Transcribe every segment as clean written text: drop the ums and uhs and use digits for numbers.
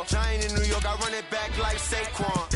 Giant in New York, I run it back like Saquon.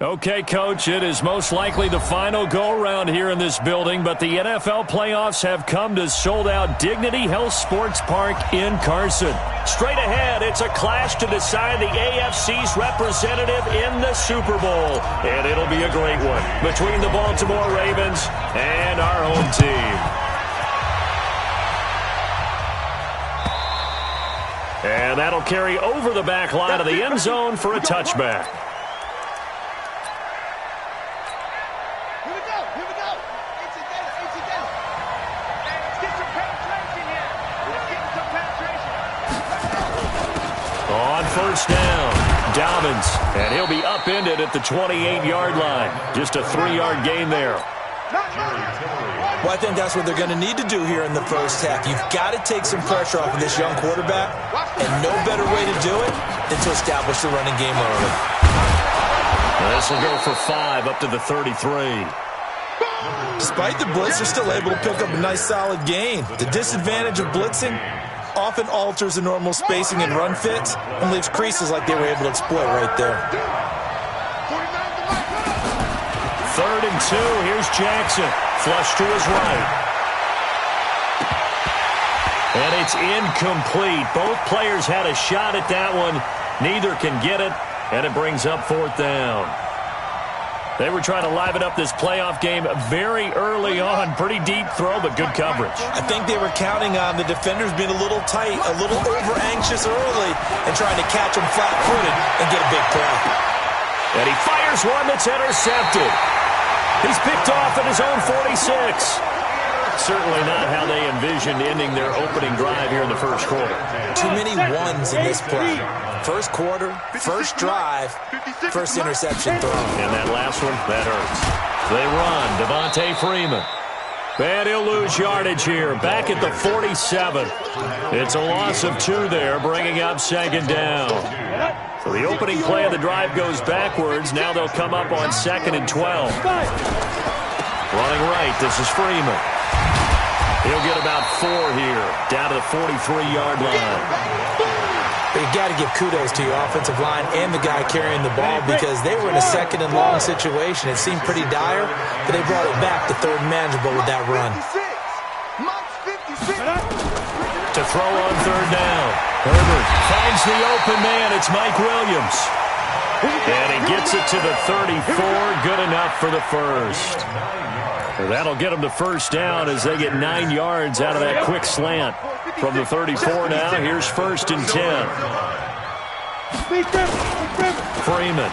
Okay, Coach, it is most likely the final go-around here in this building, but the NFL playoffs have come to sold-out Dignity Health Sports Park in Carson. Straight ahead, it's a clash to decide the AFC's representative in the Super Bowl, and it'll be a great one between the Baltimore Ravens and our home team. And that'll carry over the back line of the end zone for a touchback. First down, Dobbins, and he'll be upended at the 28-yard line. Just a 3-yard gain there. Well, I think that's what they're going to need to do here in the first half. You've got to take some pressure off of this young quarterback, and no better way to do it than to establish the running game early. This will go for 5 up to the 33. Despite the blitz, they're still able to pick up a nice solid gain. The disadvantage of blitzing often alters the normal spacing and run fits and leaves creases like they were able to exploit right there. 3rd and 2. Here's Jackson. Flush to his right. And it's incomplete. Both players had a shot at that one. Neither can get it, and it brings up 4th down. They were trying to liven up this playoff game very early on. Pretty deep throw, but good coverage. I think they were counting on the defenders being a little tight, a little over-anxious early, and trying to catch them flat-footed and get a big play. And he fires one that's intercepted. He's picked off at his own 46. Certainly not how they envisioned ending their opening drive here in the first quarter. Too many ones in this play. First quarter, first drive, first interception throw. And that last one, that hurts. They run. Devontae Freeman. And he'll lose yardage here. Back at the 47. It's a loss of 2 there, bringing up 2nd down. So the opening play of the drive goes backwards. Now they'll come up on 2nd and 12. Running right, this is Freeman. He'll get about 4 here, down to the 43-yard line. But you got to give kudos to your offensive line and the guy carrying the ball because they were in a 2nd and long situation. It seemed pretty dire, but they brought it back to 3rd and manageable with that run. To throw on 3rd down. Herbert finds the open man. It's Mike Williams. And he gets it to the 34. Good enough for the first. Well, that'll get them to 1st down as they get 9 yards out of that quick slant. From the 34 now, here's 1st and 10. Freeman.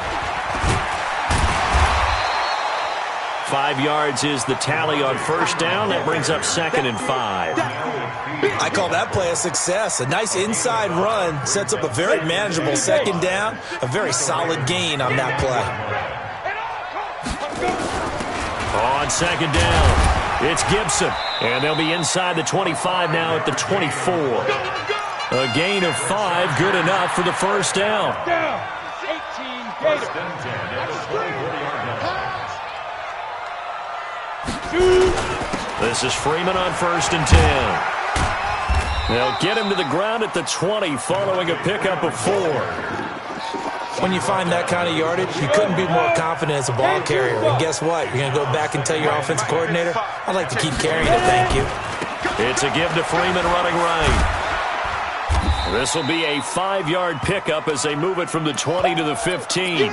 5 yards is the tally on 1st down. That brings up 2nd and 5. I call that play a success. A nice inside run sets up a very manageable 2nd down. A very solid gain on that play. On 2nd down, it's Gibson. And they'll be inside the 25 now at the 24. A gain of 5, good enough for the 1st down. This is Freeman on 1st and 10. They'll get him to the ground at the 20 following a pickup of 4. When you find that kind of yardage, you couldn't be more confident as a ball carrier. And guess what? You're going to go back and tell your offensive coordinator, I'd like to keep carrying it, thank you. It's a give to Freeman running right. This will be a 5-yard pickup as they move it from the 20 to the 15.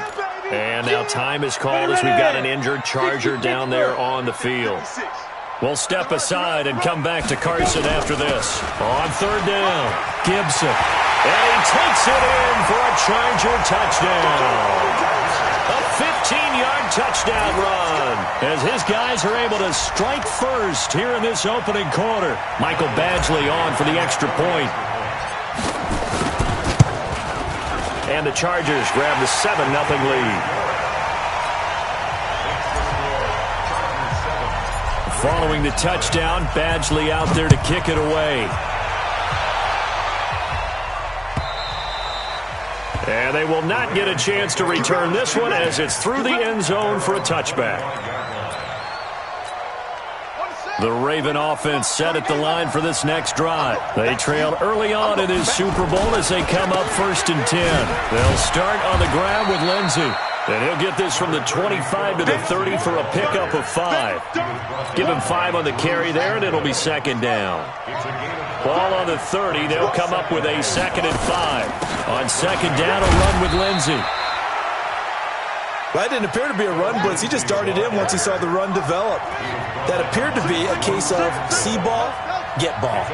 And now time is called as we've got an injured Charger down there on the field. We'll step aside and come back to Carson after this. On 3rd down, Gibson. And he takes it in for a Charger touchdown. A 15-yard touchdown run as his guys are able to strike first here in this opening quarter. Michael Badgley on for the extra point. And the Chargers grab the 7-0 lead. Following the touchdown, Badgley out there to kick it away. And they will not get a chance to return this one as it's through the end zone for a touchback. The Raven offense set at the line for this next drive. They trailed early on in this Super Bowl as they come up 1st and 10. They'll start on the ground with Lindsey. And he'll get this from the 25 to the 30 for a pickup of 5. Give him 5 on the carry there, and it'll be 2nd down. Ball on the 30. They'll come up with a 2nd and 5. On 2nd down, a run with Lindsey. Well, that didn't appear to be a run blitz. He just darted in once he saw the run develop. That appeared to be a case of see ball, get ball.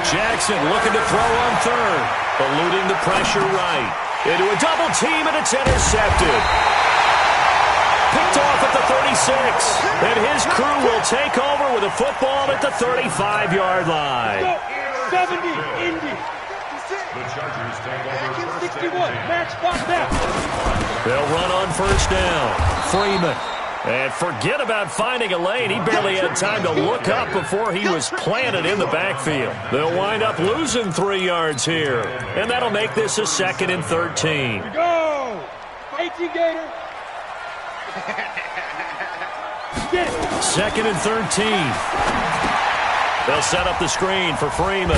Jackson looking to throw on 3rd. Eluding the pressure right. Into a double team, and it's intercepted. Picked off at the 36. And his crew will take over with a football at the 35-yard line. 70, Indy. The Chargers take over 61. Match spot back. They'll run on 1st down. Freeman. And forget about finding a lane. He barely had time to look up before he was planted in the backfield. They'll wind up losing 3 yards here. And that'll make this a 2nd and 13. Go! 18 Gator. Get it. 2nd and 13. They'll set up the screen for Freeman.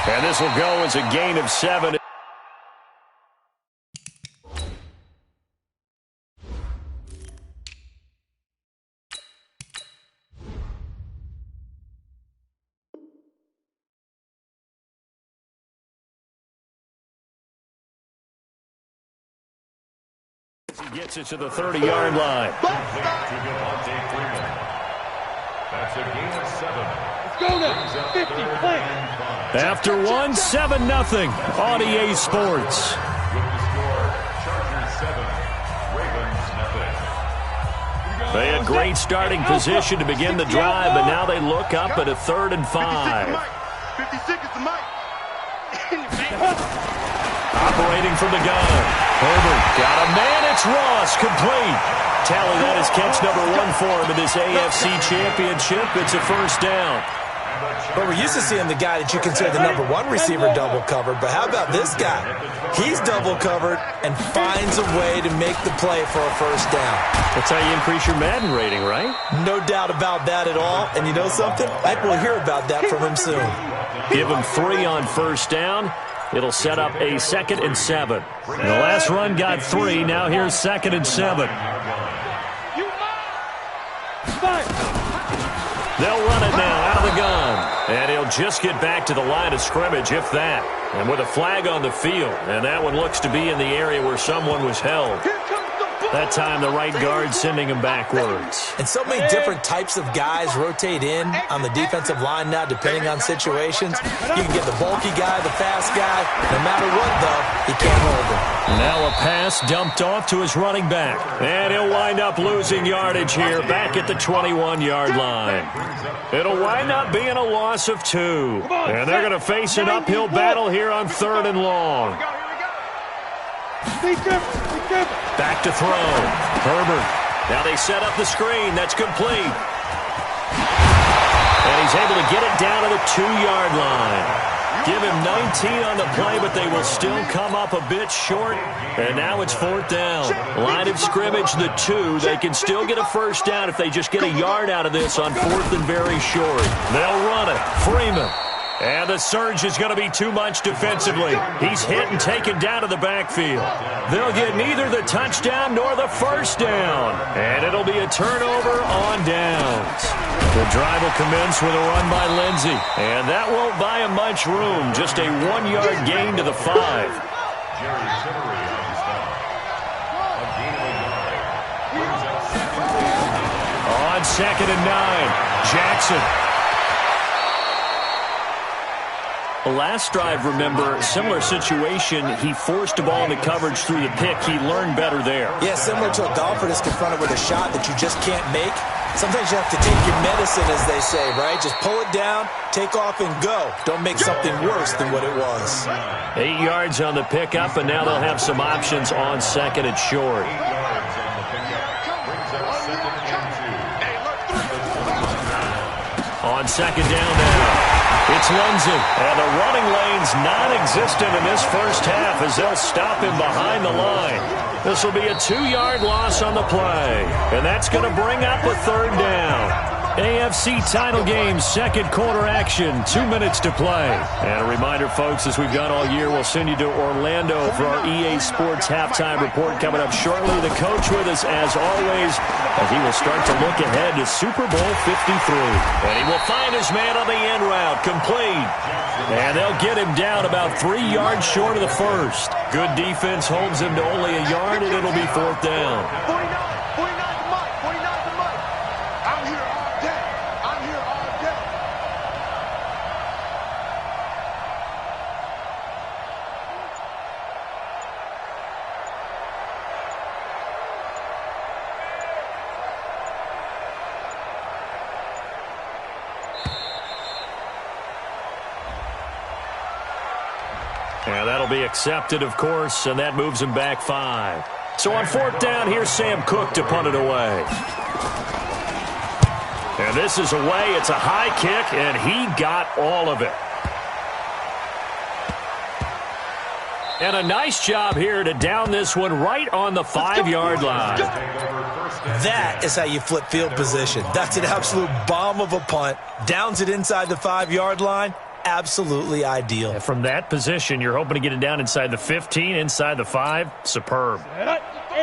And this will go as a gain of 7. He gets it to the 30-yard line. That's a gain of 7. Let's go now. 50, play. After 1, 7-0 on EA Sports. With the score, Chargers 7, Ravens nothing. They had great starting position to begin the drive, but now they look up at a 3rd and 5. 56 is the mic. Operating from the gun. Herbert got a man. It's Ross, complete. Tally that is catch number 1 for him in this AFC Championship. It's a 1st down. But we're used to seeing the guy that you consider the number 1 receiver double covered. But how about this guy? He's double covered and finds a way to make the play for a 1st down. That's how you increase your Madden rating, right? No doubt about that at all. And you know something? I think we'll hear about that from him soon. Give him 3 on 1st down. It'll set up a 2nd and 7. The last run got 3. Now here's 2nd and 7. They'll run it now out of the gun. And he'll just get back to the line of scrimmage, if that. And with a flag on the field. And that one looks to be in the area where someone was held. That time, the right guard sending him backwards. And so many different types of guys rotate in on the defensive line now, depending on situations. You can get the bulky guy, the fast guy. No matter what, though, he can't hold him. Now a pass dumped off to his running back. And he'll wind up losing yardage here back at the 21-yard line. It'll wind up being a loss of 2. And they're going to face an uphill battle here on 3rd and long. Back to throw. Herbert. Now they set up the screen. That's complete. And he's able to get it down to the 2-yard line. Give him 19 on the play, but they will still come up a bit short. And now it's 4th down. Line of scrimmage, the 2. They can still get a 1st down if they just get a yard out of this on 4th and very short. They'll run it. Freeman. And the surge is going to be too much defensively. He's hit and taken down to the backfield. They'll get neither the touchdown nor the 1st down. And it'll be a turnover on downs. The drive will commence with a run by Lindsey. And that won't buy him much room. Just a 1-yard gain to the 5. On 2nd and 9, Jackson. Last drive, remember, similar situation. He forced a ball into coverage through the pick. He learned better there. Yeah, similar to a golfer that's confronted with a shot that you just can't make. Sometimes you have to take your medicine, as they say, right? Just pull it down, take off, and go. Don't make something worse than what it was. 8 yards on the pickup, and now they'll have some options on second and short. On second down now. It's Lindsay, and the running lane's non-existent in this first half as they'll stop him behind the line. This will be a 2-yard loss on the play, and that's going to bring up a third down. AFC title game, second quarter action, 2 minutes to play. And a reminder, folks, as we've done all year, we'll send you to Orlando for our EA Sports halftime report coming up shortly. The coach with us, as always, as he will start to look ahead to Super Bowl 53. And he will find his man on the end route, complete. And they'll get him down about 3 yards short of the first. Good defense holds him to only a yard, and it'll be fourth down. 49 to Mike. 49 to Mike. I'm here all day. I'm here all day. And that'll be accepted, of course, and that moves him back 5. So on fourth down, here's Sam Cook to punt it away. And this is away. It's a high kick, and he got all of it. And a nice job here to down this one right on the 5-yard line. That is how you flip field position. That's an absolute bomb of a punt. Downs it inside the 5-yard line. Absolutely ideal. And from that position, you're hoping to get it down inside the 15, inside the 5. Superb.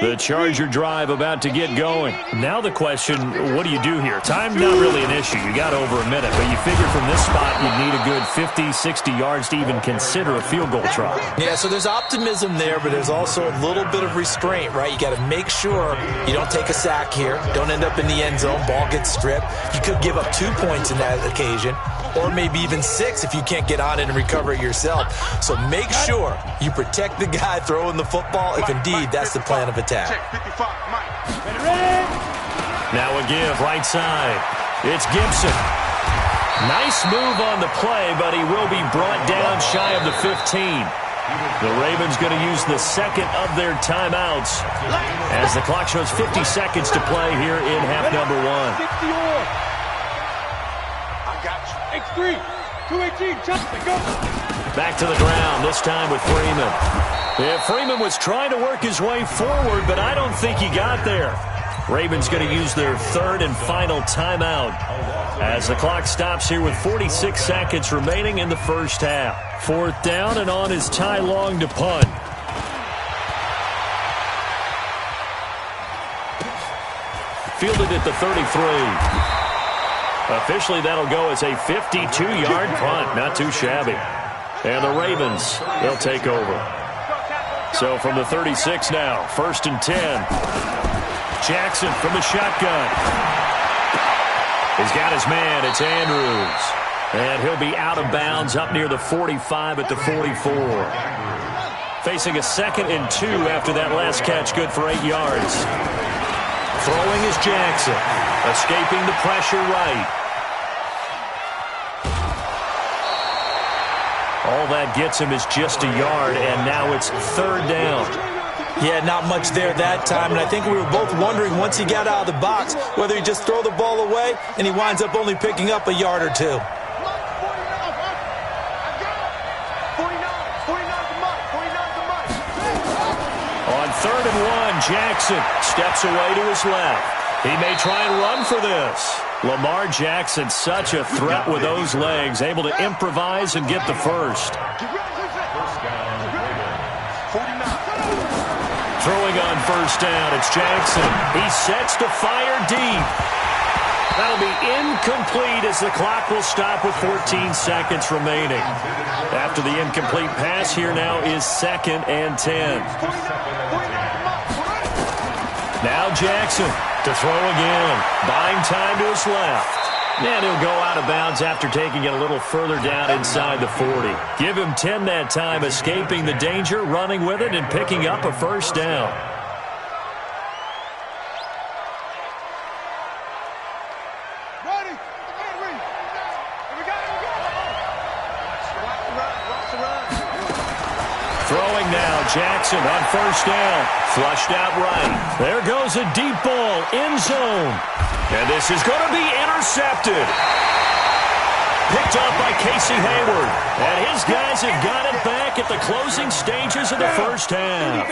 The Charger drive about to get going. Now the question, what do you do here? Time not really an issue. You got over a minute, but you figure from this spot you'd need a good 50, 60 yards to even consider a field goal try. Yeah, so there's optimism there, but there's also a little bit of restraint, right? You got to make sure you don't take a sack here. Don't end up in the end zone. Ball gets stripped. You could give up 2 points in that occasion, or maybe even 6 if you can't get on it and recover it yourself. So make sure you protect the guy throwing the football if indeed that's the plan of attack. Now a give right side. It's Gibson. Nice move on the play, but he will be brought down shy of the 15. The Ravens going to use the second of their timeouts as the clock shows 50 seconds to play here in half number 1. X3, 218, go. Back to the ground, this time with Freeman. Yeah, Freeman was trying to work his way forward, but I don't think he got there. Ravens going to use their third and final timeout as the clock stops here with 46 seconds remaining in the first half. Fourth down, and on is Ty Long to punt. Fielded at the 33. Officially, that'll go as a 52-yard punt. Not too shabby. And the Ravens, they'll take over. So from the 36 now, first and 10. Jackson from the shotgun. He's got his man. It's Andrews. And he'll be out of bounds up near the 45 at the 44. Facing a second and 2 after that last catch, good for 8 yards. Throwing is Jackson. Escaping the pressure right. All that gets him is just a yard, and now it's third down. Yeah, not much there that time, and I think we were both wondering once he got out of the box whether he just throw the ball away, and he winds up only picking up a yard or 2. On third and 1, Jackson steps away to his left. He may try and run for this. Lamar Jackson, such a threat with those legs, able to improvise and get the first. Throwing on first down, it's Jackson. He sets to fire deep. That'll be incomplete as the clock will stop with 14 seconds remaining. After the incomplete pass, here now is second and 10. Now Jackson to throw again. Buying time to his left. And he'll go out of bounds after taking it a little further down inside the 40. Give him 10 that time, escaping the danger, running with it, and picking up a first down. Throwing now, Jackson on first down. Flushed out right. There goes a deep ball, end zone. And this is going to be intercepted. Picked up by Casey Hayward. And his guys have got it back at the closing stages of the first half.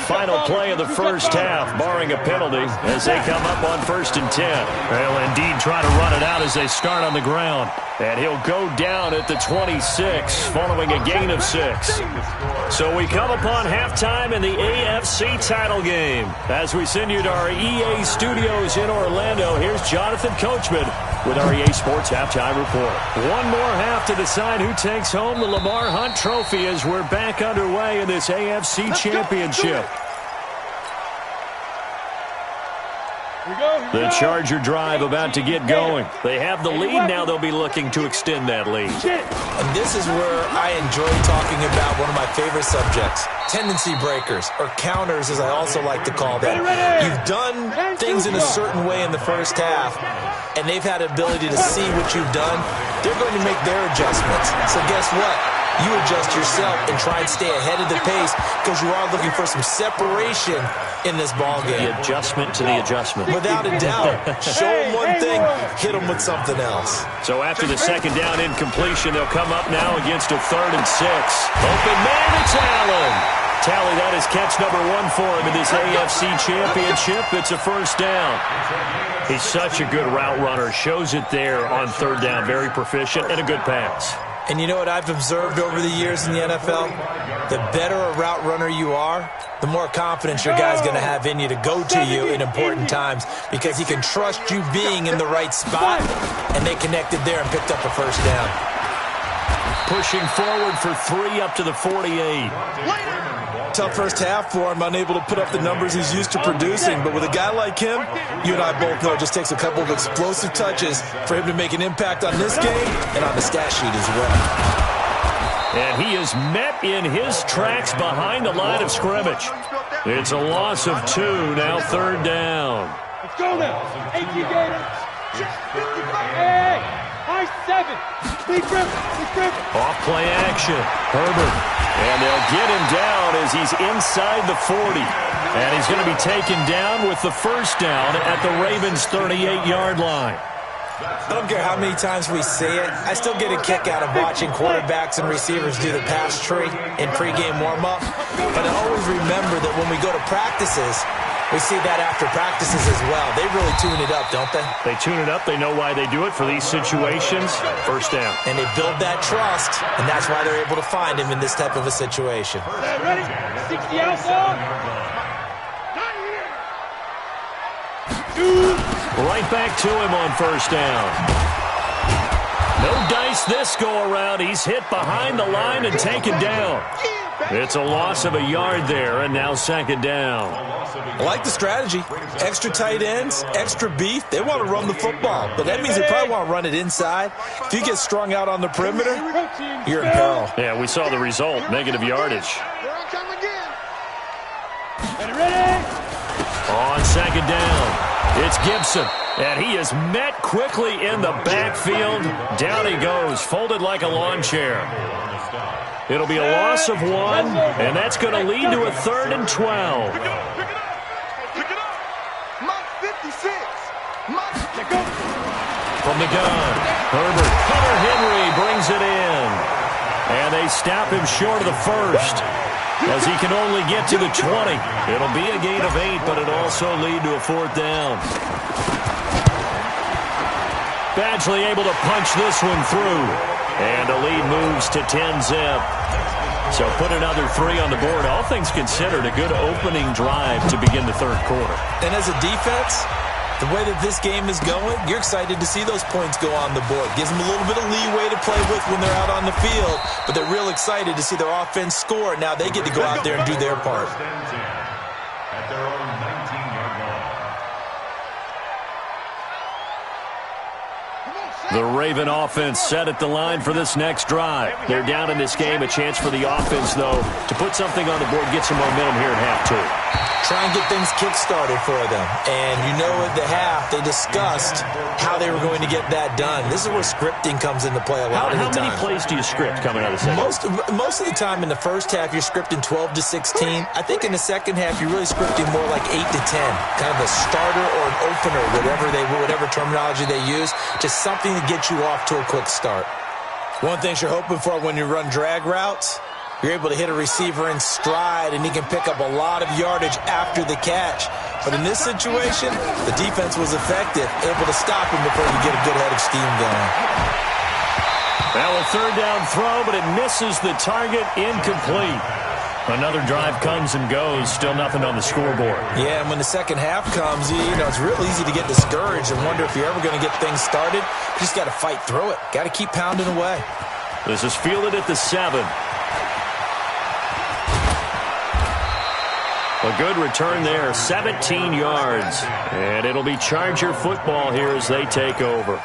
Final play of the first half, barring a penalty, as they come up on 1st and 10. They'll indeed try to run it out as they start on the ground. And he'll go down at the 26, following a gain of 6. So we come upon halftime in the AFC title game. As we send you to our EA studios in Orlando, here's Jonathan Coachman with our EA Sports Halftime Report. One more half to decide who takes home the Lamar Hunt Trophy as we're back underway in this AFC Championship. The Charger drive about to get going. They have the lead now. They'll be looking to extend that lead. And this is where I enjoy talking about one of my favorite subjects, tendency breakers, or counters as I also like to call them. You've done things in a certain way in the first half, and they've had the ability to see what you've done. They're going to make their adjustments. So guess what? You adjust yourself and try and stay ahead of the pace because you are looking for some separation in this ball game. The adjustment to the adjustment. Without a doubt. Show them one thing, hit them with something else. So after the second down incompletion, they'll come up now against a 3rd and 6. Open man, it's Allen. Tally, that is catch number 1 for him in this AFC Championship. It's a first down. He's such a good route runner. Shows it there on 3rd down. Very proficient and a good pass. And you know what I've observed over the years in the NFL? The better a route runner you are, the more confidence your guy's going to have in you to go to you in important times because he can trust you being in the right spot, and they connected there and picked up a first down. Pushing forward for 3 up to the 48. Tough first half for him, unable to put up the numbers he's used to producing. But with a guy like him, you and I both know it just takes a couple of explosive touches for him to make an impact on this game and on the stat sheet as well. And he is met in his tracks behind the line of scrimmage. It's a loss of 2, now 3rd down. Let's go now. 18 Gators. Hey, high 7. Big grip. Off play action. Herbert. And they'll get him down as he's inside the 40. And he's going to be taken down with the first down at the Ravens' 38-yard line. I don't care how many times we say it, I still get a kick out of watching quarterbacks and receivers do the pass tree in pregame warm-up. But I always remember that when we go to practices, we see that after practices as well. They really tune it up, don't they? They tune it up. They know why they do it for these situations. First down. And they build that trust, and that's why they're able to find him in this type of a situation. Ready? 60 outside. Right back to him on first down. No dice this go-around. He's hit behind the line and taken down. It's a loss of a yard there, and now 2nd down. I like the strategy. Extra tight ends, extra beef. They want to run the football, but that means they probably want to run it inside. If you get strung out on the perimeter, you're in peril. Yeah, we saw the result, negative yardage. On 2nd down, it's Gibson, and he is met quickly in the backfield. Down he goes, folded like a lawn chair. It'll be a loss of 1, and that's going to lead to a 3rd and 12. From the gun, Herbert. Hunter Henry brings it in. And they stop him short of the first as he can only get to the 20. It'll be a gain of 8, but it'll also lead to a 4th down. Badgley able to punch this one through. And the lead moves to 10-zip. So put another 3 on the board. All things considered, a good opening drive to begin the 3rd quarter. And as a defense, the way that this game is going, you're excited to see those points go on the board. Gives them a little bit of leeway to play with when they're out on the field, but they're real excited to see their offense score. Now they get to go out there and do their part. At their own 19-yard line. The Raven offense set at the line for this next drive. They're down in this game. A chance for the offense, though, to put something on the board, get some momentum here in half two. Try and get things kick-started for them. And you know at the half, they discussed how they were going to get that done. This is where scripting comes into play a lot of the time. How many plays do you script coming out of the second? Most of the time in the first half, you're scripting 12 to 16. I think in the second half, you're really scripting more like 8 to 10. Kind of a starter or an opener, whatever terminology they use. Just something to get you off to a quick start. One thing you're hoping for when you run drag routes, you're able to hit a receiver in stride, and he can pick up a lot of yardage after the catch. But in this situation, the defense was effective, able to stop him before you get a good head of steam going. Now a third down throw, but it misses the target, incomplete. Another drive comes and goes, still nothing on the scoreboard. Yeah, and when the second half comes, it's real easy to get discouraged and wonder if you're ever going to get things started. You just got to fight through it. Got to keep pounding away. This is fielded at the 7. A good return there, 17 yards. And it'll be Charger football here as they take over.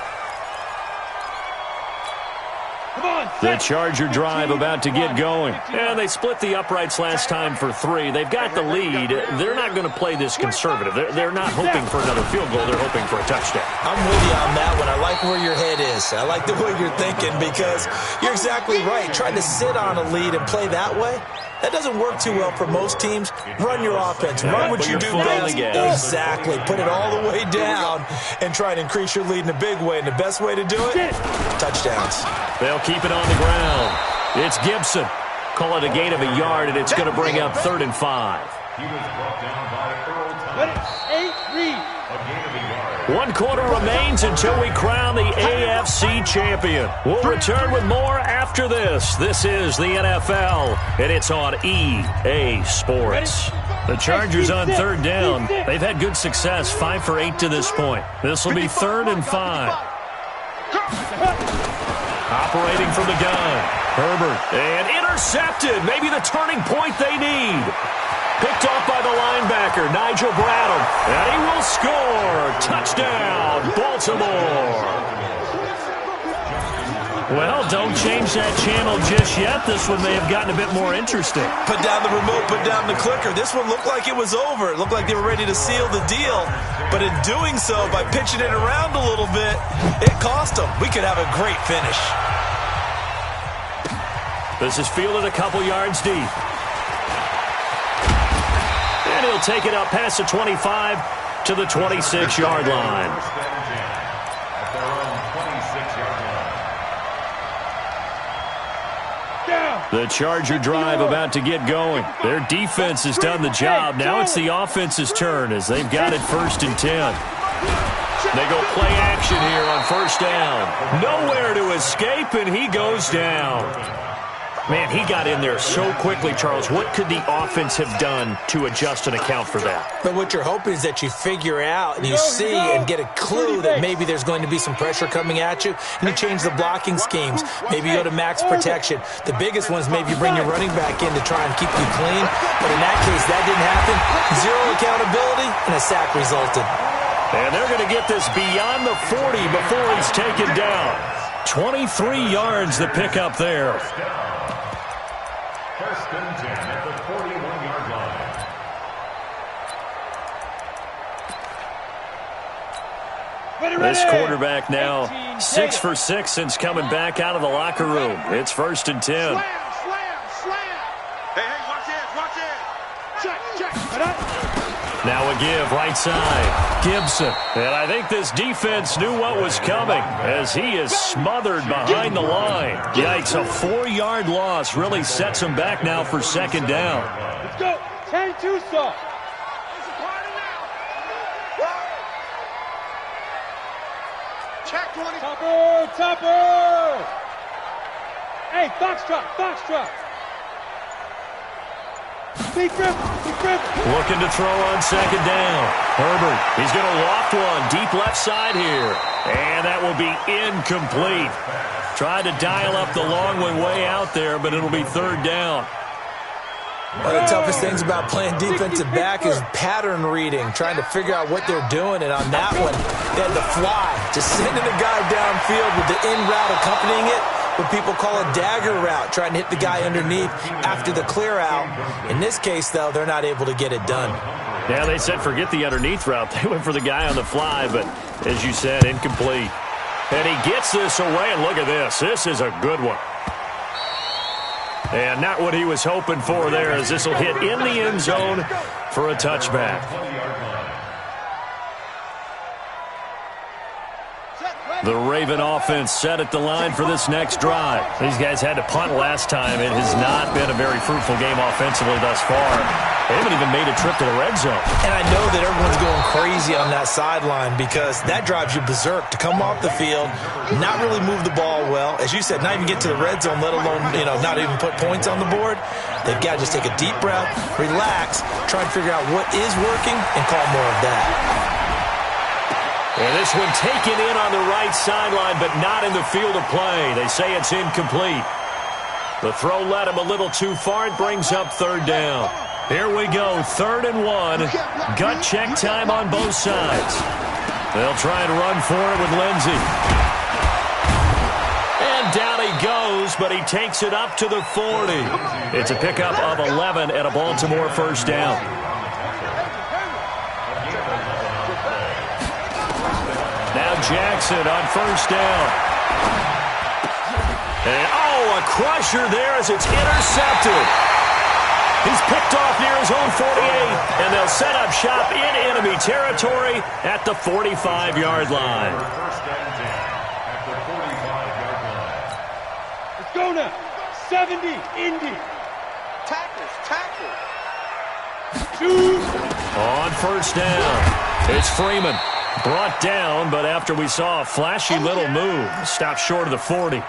The Charger drive about to get going. And they split the uprights last time for 3. They've got the lead. They're not going to play this conservative. They're not hoping for another field goal. They're hoping for a touchdown. I'm with you on that one. I like where your head is. I like the way you're thinking because you're exactly right. Trying to sit on a lead and play that way, that doesn't work too well for most teams. Run your offense. Run what you do best. Exactly. Put it all the way down and try and increase your lead in a big way. And the best way to do it, touchdowns. They'll keep it on the ground. It's Gibson. Call it a gain of a yard, and it's going to bring up 3rd and 5. He was brought down by Earl Thomas. 1 quarter remains until we crown the AFC champion. We'll return with more after this. This is the NFL, and it's on EA Sports. The Chargers on 3rd down. They've had good success, 5 for 8 to this point. This will be 3rd and 5. Operating from the gun. Herbert. And intercepted. Maybe the turning point they need. Picked off by the linebacker, Nigel Bradham. And he will score. Touchdown, Baltimore. Well, don't change that channel just yet. This one may have gotten a bit more interesting. Put down the remote, put down the clicker. This one looked like it was over. It looked like they were ready to seal the deal. But in doing so, by pitching it around a little bit, it cost them. We could have a great finish. This is fielded a couple yards deep. And he'll take it up past the 25 to the 26-yard line. The Charger drive about to get going. Their defense has done the job. Now it's the offense's turn as they've got it 1st and 10. They go play action here on 1st down. Nowhere to escape, and he goes down. Man, he got in there so quickly, Charles. What could the offense have done to adjust and account for that? But what you're hoping is that you figure out and you see and get a clue that maybe there's going to be some pressure coming at you, and you change the blocking schemes. Maybe you go to max protection. The biggest one is maybe you bring your running back in to try and keep you clean. But in that case, that didn't happen. 0 accountability, and a sack resulted. And they're going to get this beyond the 40 before he's taken down. 23 yards to pick up there. 1st and 10 at the 41-yard line. This quarterback now 6 for 6 since coming back out of the locker room. It's 1st and 10. Slam. Hey, watch it. Check. Now a give right side. Gibson. And I think this defense knew what was coming as he is smothered behind the line. Yikes, a 4-yard loss really sets him back now for 2nd down. Let's go. 10-2 stop. Check 20. Topper. Hey, foxtrot. Big grip. Looking to throw on 2nd down. Herbert, he's going to loft one deep left side here. And that will be incomplete. Tried to dial up the long one way out there, but it'll be 3rd down. One of the toughest things about playing defensive back is pattern reading, trying to figure out what they're doing. And on that one, they had the fly, just sending the guy downfield with the in route accompanying it, what people call a dagger route, trying to hit the guy underneath after the clear out. In this case, though, they're not able to get it done. Yeah, they said forget the underneath route. They went for the guy on the fly, but as you said, incomplete. And he gets this away, and look at this. This is a good one. And not what he was hoping for there, as this will hit in the end zone for a touchback. The Raven offense set at the line for this next drive. These guys had to punt last time. It has not been a very fruitful game offensively thus far. They haven't even made a trip to the red zone. And I know that everyone's going crazy on that sideline because that drives you berserk to come off the field, not really move the ball well. As you said, not even get to the red zone, let alone, not even put points on the board. They've got to just take a deep breath, relax, try and figure out what is working, and call more of that. And this one taken in on the right sideline, but not in the field of play. They say it's incomplete. The throw led him a little too far. It brings up third down. Here we go, 3rd and 1. Gut check time on both sides. They'll try and run for it with Lindsey. And down he goes, but he takes it up to the 40. It's a pickup of 11 and a Baltimore first down. Now Jackson on first down. And, a crusher there as it's intercepted. He's picked off near his own 48, and they'll set up shop in enemy territory at the 45-yard line. Let's go now. 70, Indy. Tackle. 2. On first down, it's Freeman. Brought down, but after we saw a flashy little move, stopped short of the 40.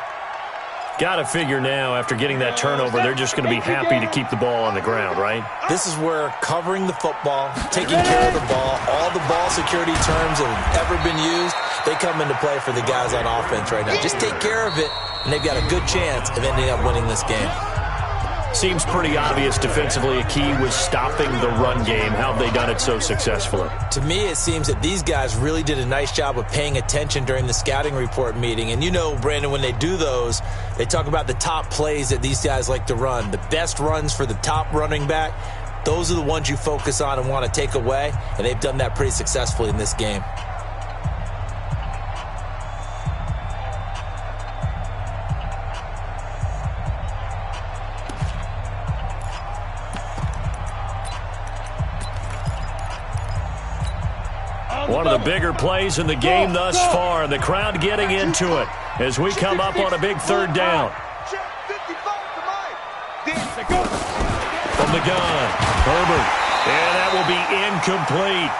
Got to figure now, after getting that turnover, they're just going to be happy to keep the ball on the ground, right? This is where covering the football, taking care of the ball, all the ball security terms that have ever been used, they come into play for the guys on offense right now. Just take care of it, and they've got a good chance of ending up winning this game. Seems pretty obvious defensively a key was stopping the run game. How have they done it so successfully? To me, it seems that these guys really did a nice job of paying attention during the scouting report meeting. And you know, Brandon, when they do those, they talk about the top plays that these guys like to run. The best runs for the top running back, those are the ones you focus on and want to take away. And they've done that pretty successfully in this game. One of the bigger plays in the game thus far. The crowd getting into it as we come up on a big third down. From the gun, Herbert. And that will be incomplete.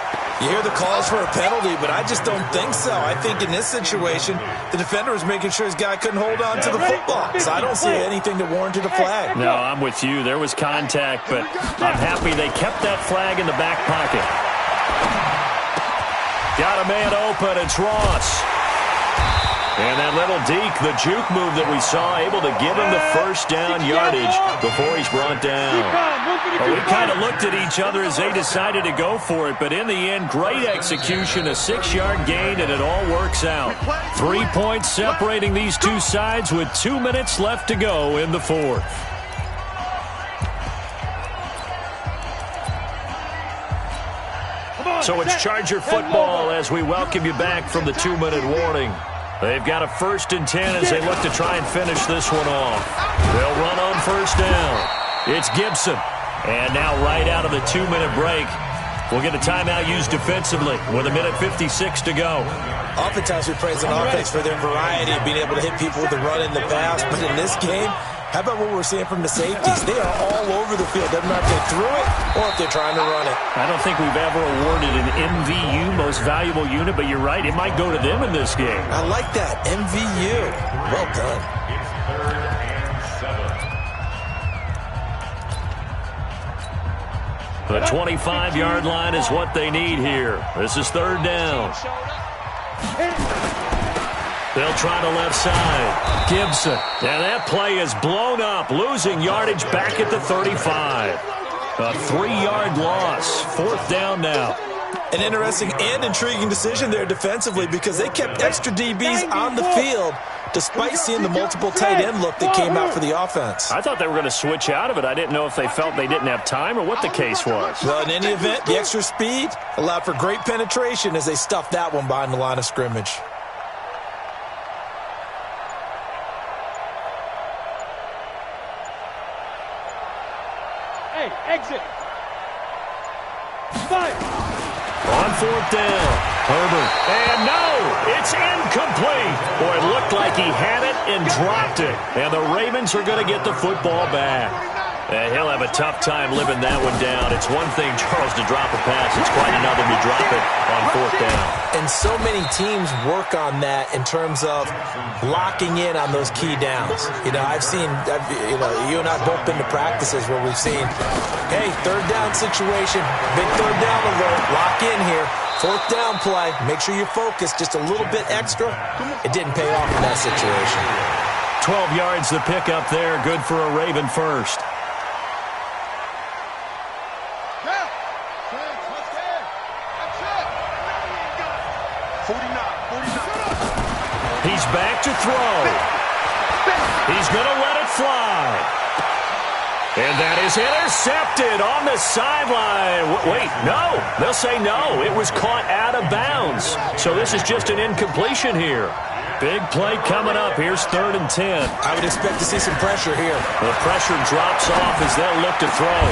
You hear the calls for a penalty, but I just don't think so. I think in this situation, the defender was making sure his guy couldn't hold on to the football. So I don't see anything that warranted a flag. No, I'm with you. There was contact, but I'm happy they kept that flag in the back pocket. Got a man open. It's Ross. And that little deke, the juke move that we saw, able to give him the first down yardage before he's brought down. Well, we kind of looked at each other as they decided to go for it, but in the end, great execution, a 6-yard gain, and it all works out. 3 points separating these two sides with 2 minutes left to go in the fourth. So it's Charger football as we welcome you back from the 2-minute warning. They've got a 1st and 10 as they look to try and finish this one off. They'll run on first down. It's Gibson. And now right out of the 2-minute break, we'll get a timeout used defensively with 1:56 to go. Oftentimes we praise an offense for their variety of being able to hit people with the run in the pass. But in this game, how about what we're seeing from the safeties? They are all over the field. Doesn't matter if they threw it or if they're trying to run it. I don't think we've ever awarded an MVU, most valuable unit, but you're right. It might go to them in this game. I like that. MVU. Well done. The 25-yard line is what they need here. This is 3rd down. They'll They'll try the left side. Gibson. And that play is blown up, losing yardage back at the 35. A 3-yard loss. 4th down now. An interesting and intriguing decision there defensively because they kept extra DBs on the field despite seeing the multiple tight end look that came out for the offense. I thought they were going to switch out of it. I didn't know if they felt they didn't have time or what the case was. Well, in any event, the extra speed allowed for great penetration as they stuffed that one behind the line of scrimmage. Hey, exit. 5. On 4th down, Herbert. And no, it's incomplete. Boy, it looked like he had it and dropped it. And the Ravens are going to get the football back. And he'll have a tough time living that one down. It's one thing, Charles, to drop a pass. It's quite another to drop it on 4th down. And so many teams work on that in terms of locking in on those key downs. I've seen, you and I have both been to practices where we've seen, hey, 3rd down situation, big 3rd down alert, lock in here. 4th down play, make sure you're focused just a little bit extra. It didn't pay off in that situation. 12 yards to pick up there, good for a Raven first. He's back to throw. He's going to let it fly. And that is intercepted on the sideline. Wait, no. They'll say no. It was caught out of bounds. So this is just an incompletion here. Big play coming up. Here's 3rd and 10. I would expect to see some pressure here. The pressure drops off as they'll look to throw.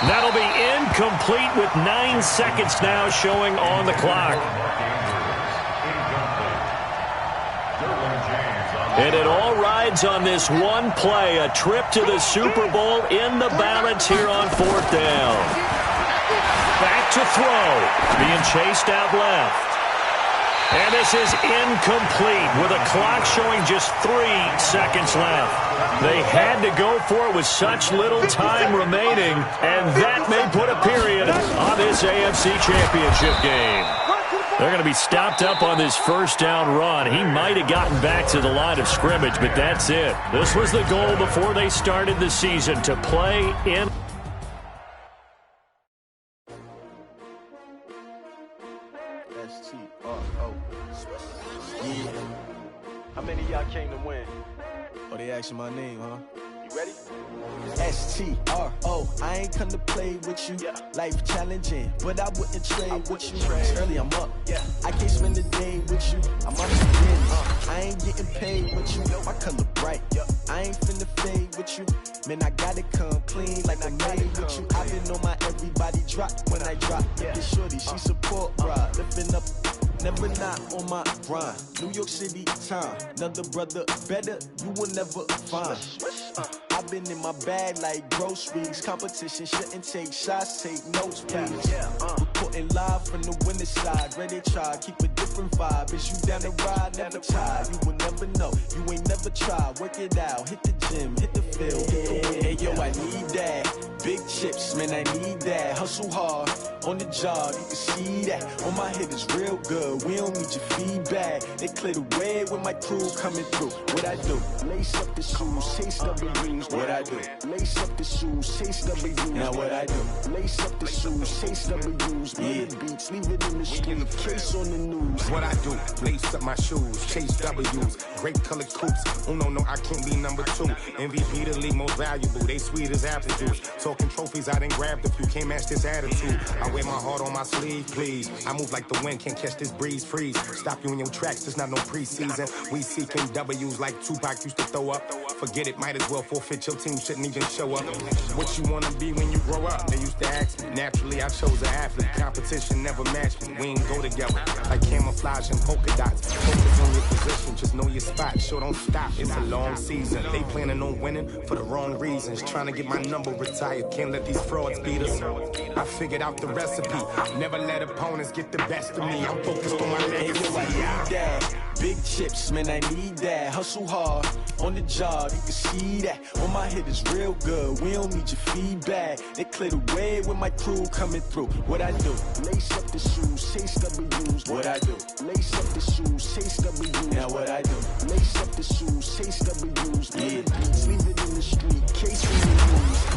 That'll be incomplete with 9 seconds now showing on the clock. And it all rides on this one play, a trip to the Super Bowl in the balance here on 4th down. Back to throw, being chased out left. And this is incomplete with a clock showing just 3 seconds left. They had to go for it with such little time remaining, and that may put a period on this AFC Championship game. They're going to be stopped up on this 1st down run. He might have gotten back to the line of scrimmage, but that's it. This was the goal before they started the season, to play in. S-T-R-O. Yeah. How many of y'all came to win? Oh, they asking my name, huh? You ready? S-T-R-O. I ain't come to play with you. Yeah. Life challenging, but I wouldn't trade with you. It's early, I'm up. Yeah. I can't spend the day with you. I'm on the business. I ain't getting paid with you. My color bright. Yeah. I ain't finna fade with you. Man, I gotta come clean like I'm made with you. I've been on my everybody drop when I drop. Yeah. This shorty, she support ride. Lifting up. Never not on my grind. New York City time. Another brother better, you will never find. I've been in my bag like groceries. Competition shouldn't take shots, take notes, please. Reporting live from the winning side. Ready to try, keep a different vibe. Is you down the ride, never try. You will never know, you ain't never tried. Work it out, hit the gym, hit the field. Hey yo, I need that. Big chips, man, I need that. Hustle hard, on the job, you can see that. On my head is real good, we don't need your feedback. They clear the way with my crew coming through. What I do? Lace up the shoes, chase W's. What I do? Lace up the shoes, chase W's. Now what I do? Lace up the shoes, chase W's. Yeah. Beats, leave it in the street, case on the news. What I do? Lace up my shoes, chase W's. Great color coops. Oh no, I can't be number 2. MVP the league most valuable. They sweet as apple juice. Talking trophies, I didn't grab the few. Can't match this attitude. I wear my heart on my sleeve, please. I move like the wind, can't catch this breeze, freeze. Stop you in your tracks, there's not no preseason. We seeking W's like Tupac used to throw up. Forget it, might as well forfeit. Your team shouldn't even show up. What you wanna be when you grow up? They used to ask me. Naturally, I chose an athlete. Competition never matched me. We ain't go together like camouflage and polka dots. Focus on your position, just know your spot. Sure, don't stop. It's a long season. They planning on winning for the wrong reasons. Trying to get my number retired. Can't let these frauds beat us. I figured out the recipe. Never let opponents get the best of me. I'm focused on my legacy. Big chips, man, I need that. Hustle hard on the job, you can see that. On my hit is real good, we don't need your feedback. They clear the way with my crew coming through. What I do? Lace up the shoes, chase W's. What I do? Lace up the shoes, chase W's. Now what I do? Lace up the shoes, chase W's. Yeah, beats, leave it in the street, case we lose.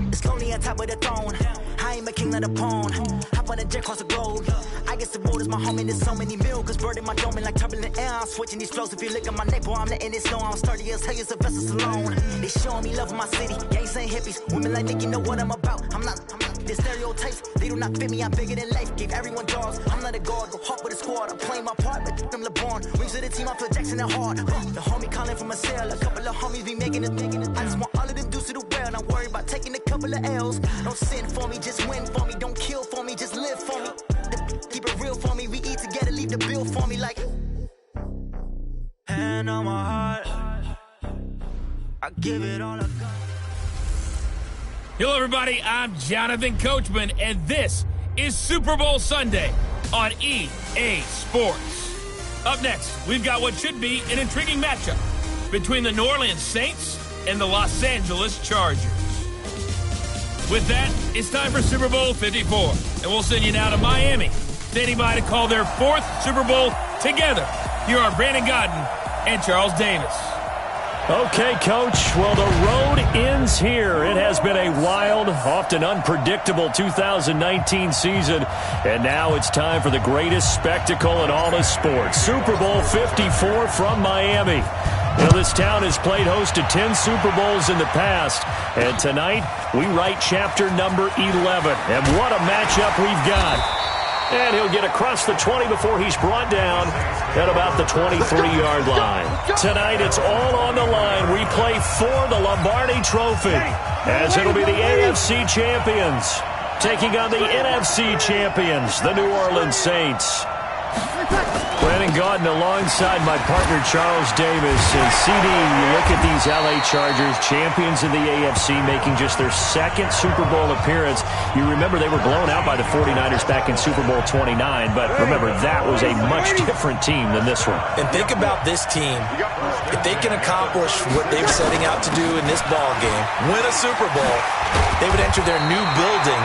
It's lonely on top of the throne. I ain't a king of the pawn. Hop on a jet across the globe. I guess the road is my home and there's so many miracles burning my dome like turbulent air. I'm switching these flows. If you look at my neck, boy, I'm letting it snow. I'm sturdy as hell, it's a vessel alone. They showing me love in my city. Gangs ain't hippies. Women like Nick, you know what I'm about. I'm not the stereotypes. They do not fit me. I'm bigger than life. Gave everyone dogs. I'm not a guard. Go hard with a squad. I'm playing my part, but them LeBron. Rings to the team. I feel Jackson and hard. The homie calling from a cell. A couple of homies be making it. I just want all of them dudes to do well. Not worry about taking a couple of L's. Don't sin for me, just win for me. Don't kill for me, just live for me. Keep it real for me. We eat together, leave the bill for me like. Hand on my heart, I give it all I got. Hello, everybody. I'm Jonathan Coachman, and this is Super Bowl Sunday on EA Sports. Up next, we've got what should be an intriguing matchup between the New Orleans Saints and the Los Angeles Chargers. With that, it's time for Super Bowl 54, and we'll send you now to Miami, standing by to call their fourth Super Bowl together. Here are Brandon Godden and Charles Davis. Okay, Coach. Well, the road ends here. It has been a wild, often unpredictable 2019 season, and now it's time for the greatest spectacle in all of sports. Super Bowl 54 from Miami. You know, this town has played host to 10 Super Bowls in the past, and tonight we write chapter number 11. And what a matchup we've got. And he'll get across the 20 before he's brought down at about the 23-yard line. Tonight, it's all on the line. We play for the Lombardi Trophy, as it'll be the AFC champions taking on the NFC champions, the New Orleans Saints. Brandon Gaudin alongside my partner Charles Davis. And CD, you look at these LA Chargers, champions in the AFC, making just their second Super Bowl appearance. You remember they were blown out by the 49ers back in Super Bowl 29, but remember that was a much different team than this one. And think about this team. If they can accomplish what they're setting out to do in this ball game, win a Super Bowl, they would enter their new building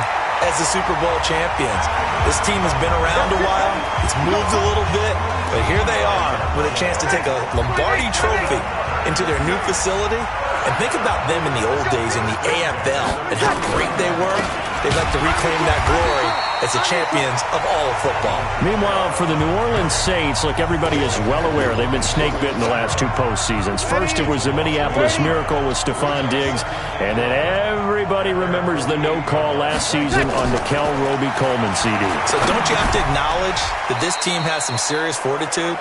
as the Super Bowl champions. This team has been around a while. It's moved a little bit, but here they are with a chance to take a Lombardi Trophy into their new facility. And think about them in the old days in the AFL and how great they were. They'd like to reclaim that glory as the champions of all of football. Meanwhile, for the New Orleans Saints, look, everybody is well aware they've been snake-bitten the last two postseasons. First, it was the Minneapolis Miracle with Stephon Diggs, and then everybody remembers the no-call last season on Nickel Roby-Coleman, CD. So don't you have to acknowledge that this team has some serious fortitude?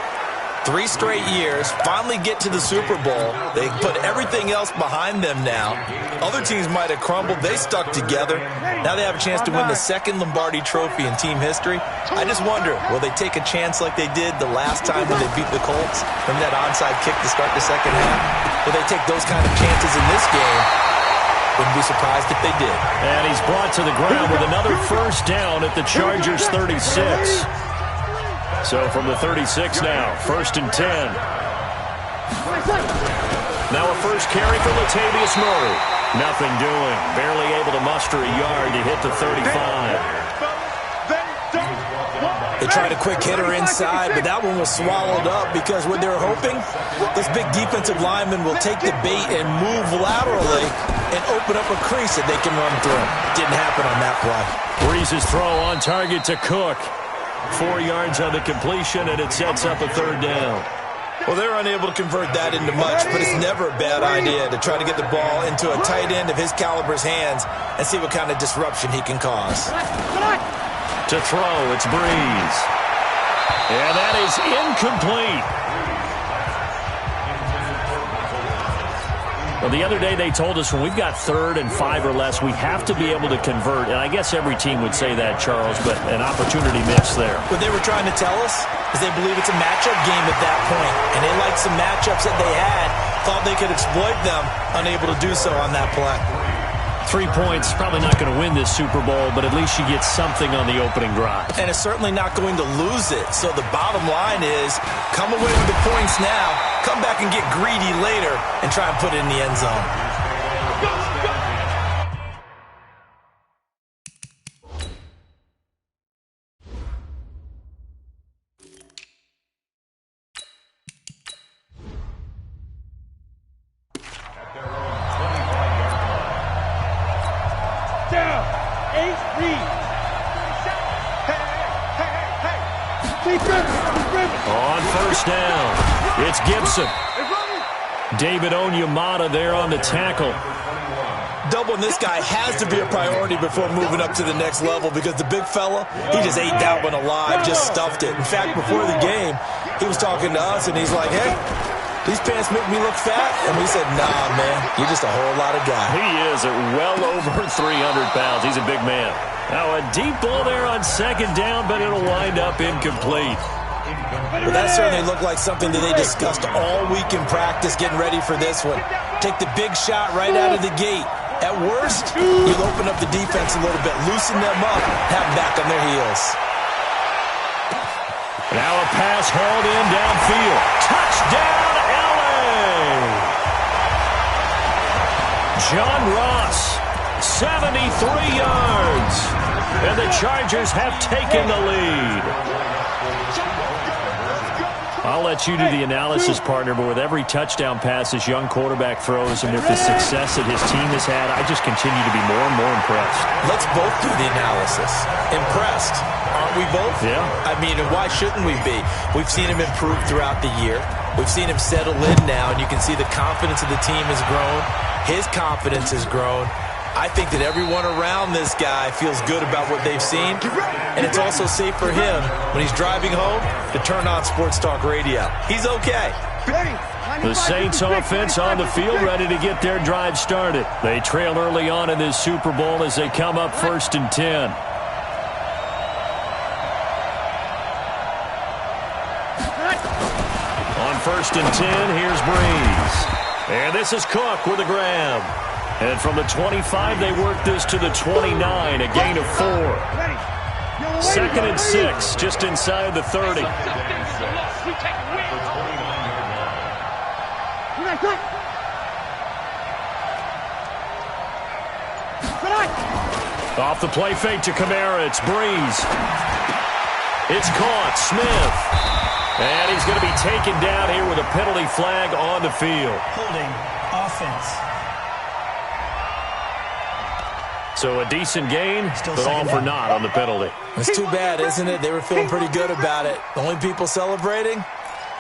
3 straight years, finally get to the Super Bowl. They put everything else behind them now. Other teams might have crumbled. They stuck together. Now they have a chance to win the second Lombardi Trophy in team history. I just wonder, will they take a chance like they did the last time when they beat the Colts? Remember that onside kick to start the second half? Will they take those kind of chances in this game? Wouldn't be surprised if they did. And he's brought to the ground with another first down at the Chargers 36. So from the 36 now, 1st and 10. Now a first carry for Latavius Murray. Nothing doing. Barely able to muster a yard to hit the 35. They tried a quick hitter inside, but that one was swallowed up because what they were hoping, those big defensive linemen will take the bait and move laterally and open up a crease that they can run through. Didn't happen on that play. Breeze's throw on target to Cook. 4 yards on the completion, and it sets up a 3rd down. Well, they're unable to convert that into much, but it's never a bad idea to try to get the ball into a tight end of his caliber's hands and see what kind of disruption he can cause. To throw, it's Breeze. And that is incomplete. Well, the other day they told us when we've got 3rd and 5 or less, we have to be able to convert. And I guess every team would say that, Charles, but an opportunity missed there. What they were trying to tell us is they believe it's a matchup game at that point. And they liked some matchups that they had, thought they could exploit them, unable to do so on that play. 3 points, probably not going to win this Super Bowl, but at least you get something on the opening drive. And it's certainly not going to lose it. So the bottom line is, come away with the points now, come back and get greedy later, and try and put it in the end zone. On first down, it's Gibson. David Onyemata there on the tackle. Doubling this guy has to be a priority before moving up to the next level because the big fella, he just ate that one alive, just stuffed it. In fact, before the game, he was talking to us, and he's like, hey, these pants make me look fat? And we said, nah, man, you're just a whole lot of guy. He is at well over 300 pounds. He's a big man. Now a deep ball there on second down, but it'll wind up incomplete. Well, that certainly looked like something that they discussed all week in practice getting ready for this one. Take the big shot right out of the gate. At worst, you'll open up the defense a little bit, loosen them up, have them back on their heels. Now a pass hauled in downfield. Touchdown, L.A. John Ross, 73 yards. And the Chargers have taken the lead. I'll let you do the analysis, partner, but with every touchdown pass this young quarterback throws and with the success that his team has had, I just continue to be more and more impressed. Let's both do the analysis. Impressed. Aren't we both? Yeah. I mean, and why shouldn't we be? We've seen him improve throughout the year. We've seen him settle in now, and you can see the confidence of the team has grown. His confidence has grown. I think that everyone around this guy feels good about what they've seen, and it's also safe for him when he's driving home to turn on Sports Talk Radio. He's okay. The Saints offense on the field ready to get their drive started. They trail early on in this Super Bowl as they come up 1st and 10. On 1st and 10, here's Breeze. And this is Cook with a grab. And from the 25, they work this to the 29, a gain of 4. 2nd and 6, just inside the 30. Off the play fake to Kamara, it's Breeze. It's caught, Smith. And he's going to be taken down here with a penalty flag on the field. Holding offense. So a decent gain, but all for naught on the penalty. It's too bad, isn't it? They were feeling pretty good about it. The only people celebrating,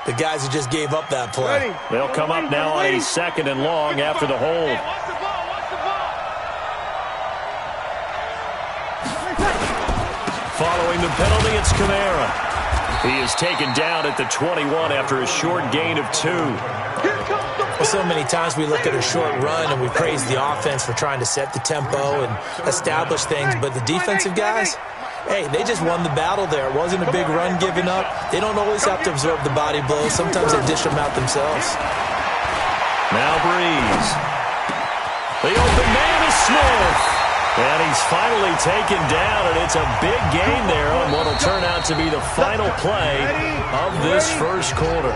the guys who just gave up that play. They'll come up now on a 2nd and long after the hold. Following the penalty, it's Kamara. He is taken down at the 21 after a short gain of 2. Well, so many times we look at a short run and we praise the offense for trying to set the tempo and establish things, but the defensive guys, hey, they just won the battle there. It wasn't a big run given up. They don't always have to absorb the body blows. Sometimes they dish them out themselves. Now Breeze. The open man is Smith. And he's finally taken down, and it's a big gain there on what will turn out to be the final play of this first quarter.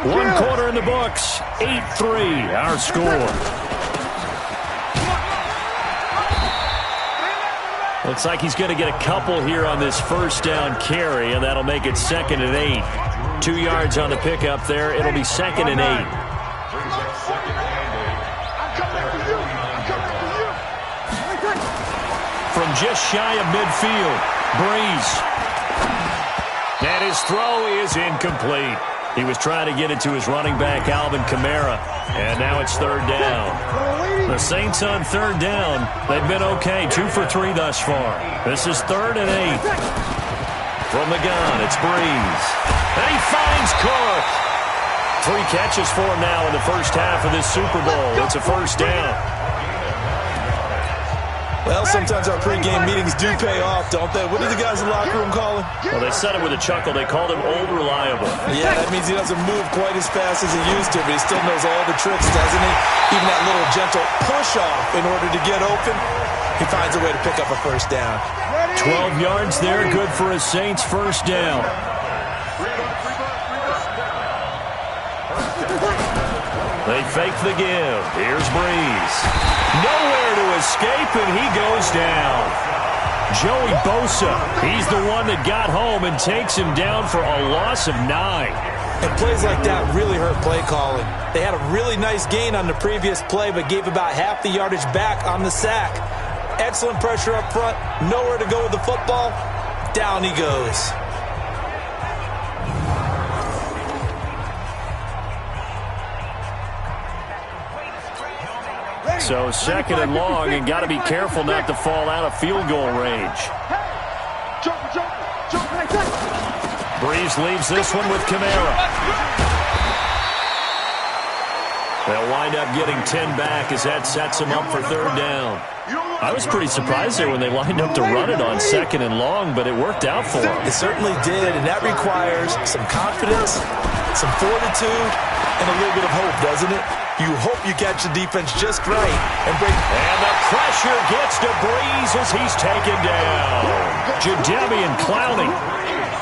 1 quarter in the books, 8-3, our score. Looks like he's going to get a couple here on this first down carry, and that'll make it 2nd and 8. 2 yards on the pickup there. It'll be 2nd and 8. From just shy of midfield, Breeze. And his throw is incomplete. He was trying to get it to his running back, Alvin Kamara. And now it's 3rd down. The Saints on 3rd down. They've been okay, 2 for 3 thus far. This is 3rd and 8. From the gun, it's Breeze. And he finds Cook. 3 catches for him now in the first half of this Super Bowl. It's a first down. Well, sometimes our pregame meetings do pay off, don't they? What do the guys in the locker room call him? Well, they said it with a chuckle. They called him Old Reliable. Yeah, that means he doesn't move quite as fast as he used to, but he still knows all the tricks, doesn't he? Even that little gentle push-off in order to get open, he finds a way to pick up a first down. 12 yards there, good for a Saints first down. They fake the give. Here's Breeze. Nowhere to escape, and he goes down. Joey Bosa, he's the one that got home and takes him down for a loss of 9. And plays like that really hurt play calling. They had a really nice gain on the previous play, but gave about half the yardage back on the sack. Excellent pressure up front. Nowhere to go with the football. Down he goes. So second and long, and got to be careful not to fall out of field goal range. Breeze leaves this one with Kamara. They'll wind up getting 10 back as that sets them up for third down. I was pretty surprised there when they lined up to run it on second and long, but it worked out for them. It certainly did, and that requires some confidence, some fortitude, and a little bit of hope, doesn't it? You hope you catch the defense just right and break. And the pressure gets to Breeze as he's taken down. Jadeveon Clowney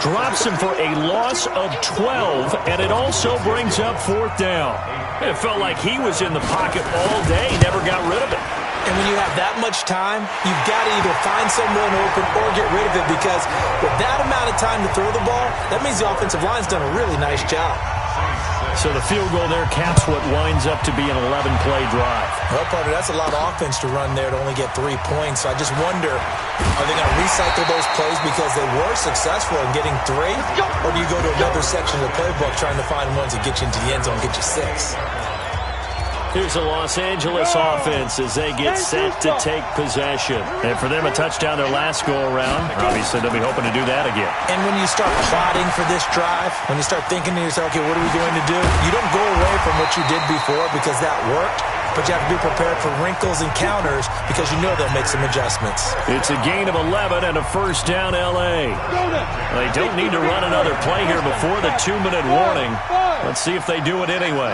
drops him for a loss of 12, and it also brings up fourth down. It felt like he was in the pocket all day, never got rid of it. And when you have that much time, you've got to either find someone open or get rid of it, because with that amount of time to throw the ball, that means the offensive line's done a really nice job. So the field goal there caps what winds up to be an 11-play drive. Well, partner, that's a lot of offense to run there to only get 3 points. So I just wonder, are they going to recycle those plays because they were successful in getting 3? Or do you go to another section of the playbook trying to find ones that get you into the end zone, get you 6? Here's the Los Angeles offense as they get set to take possession. And for them, a touchdown their last go-around. Obviously, they'll be hoping to do that again. And when you start plotting for this drive, when you start thinking to yourself, okay, what are we going to do? You don't go away from what you did before because that worked, but you have to be prepared for wrinkles and counters because you know they'll make some adjustments. It's a gain of 11 and a first down L.A. They don't need to run another play here before the 2-minute warning. Let's see if they do it anyway.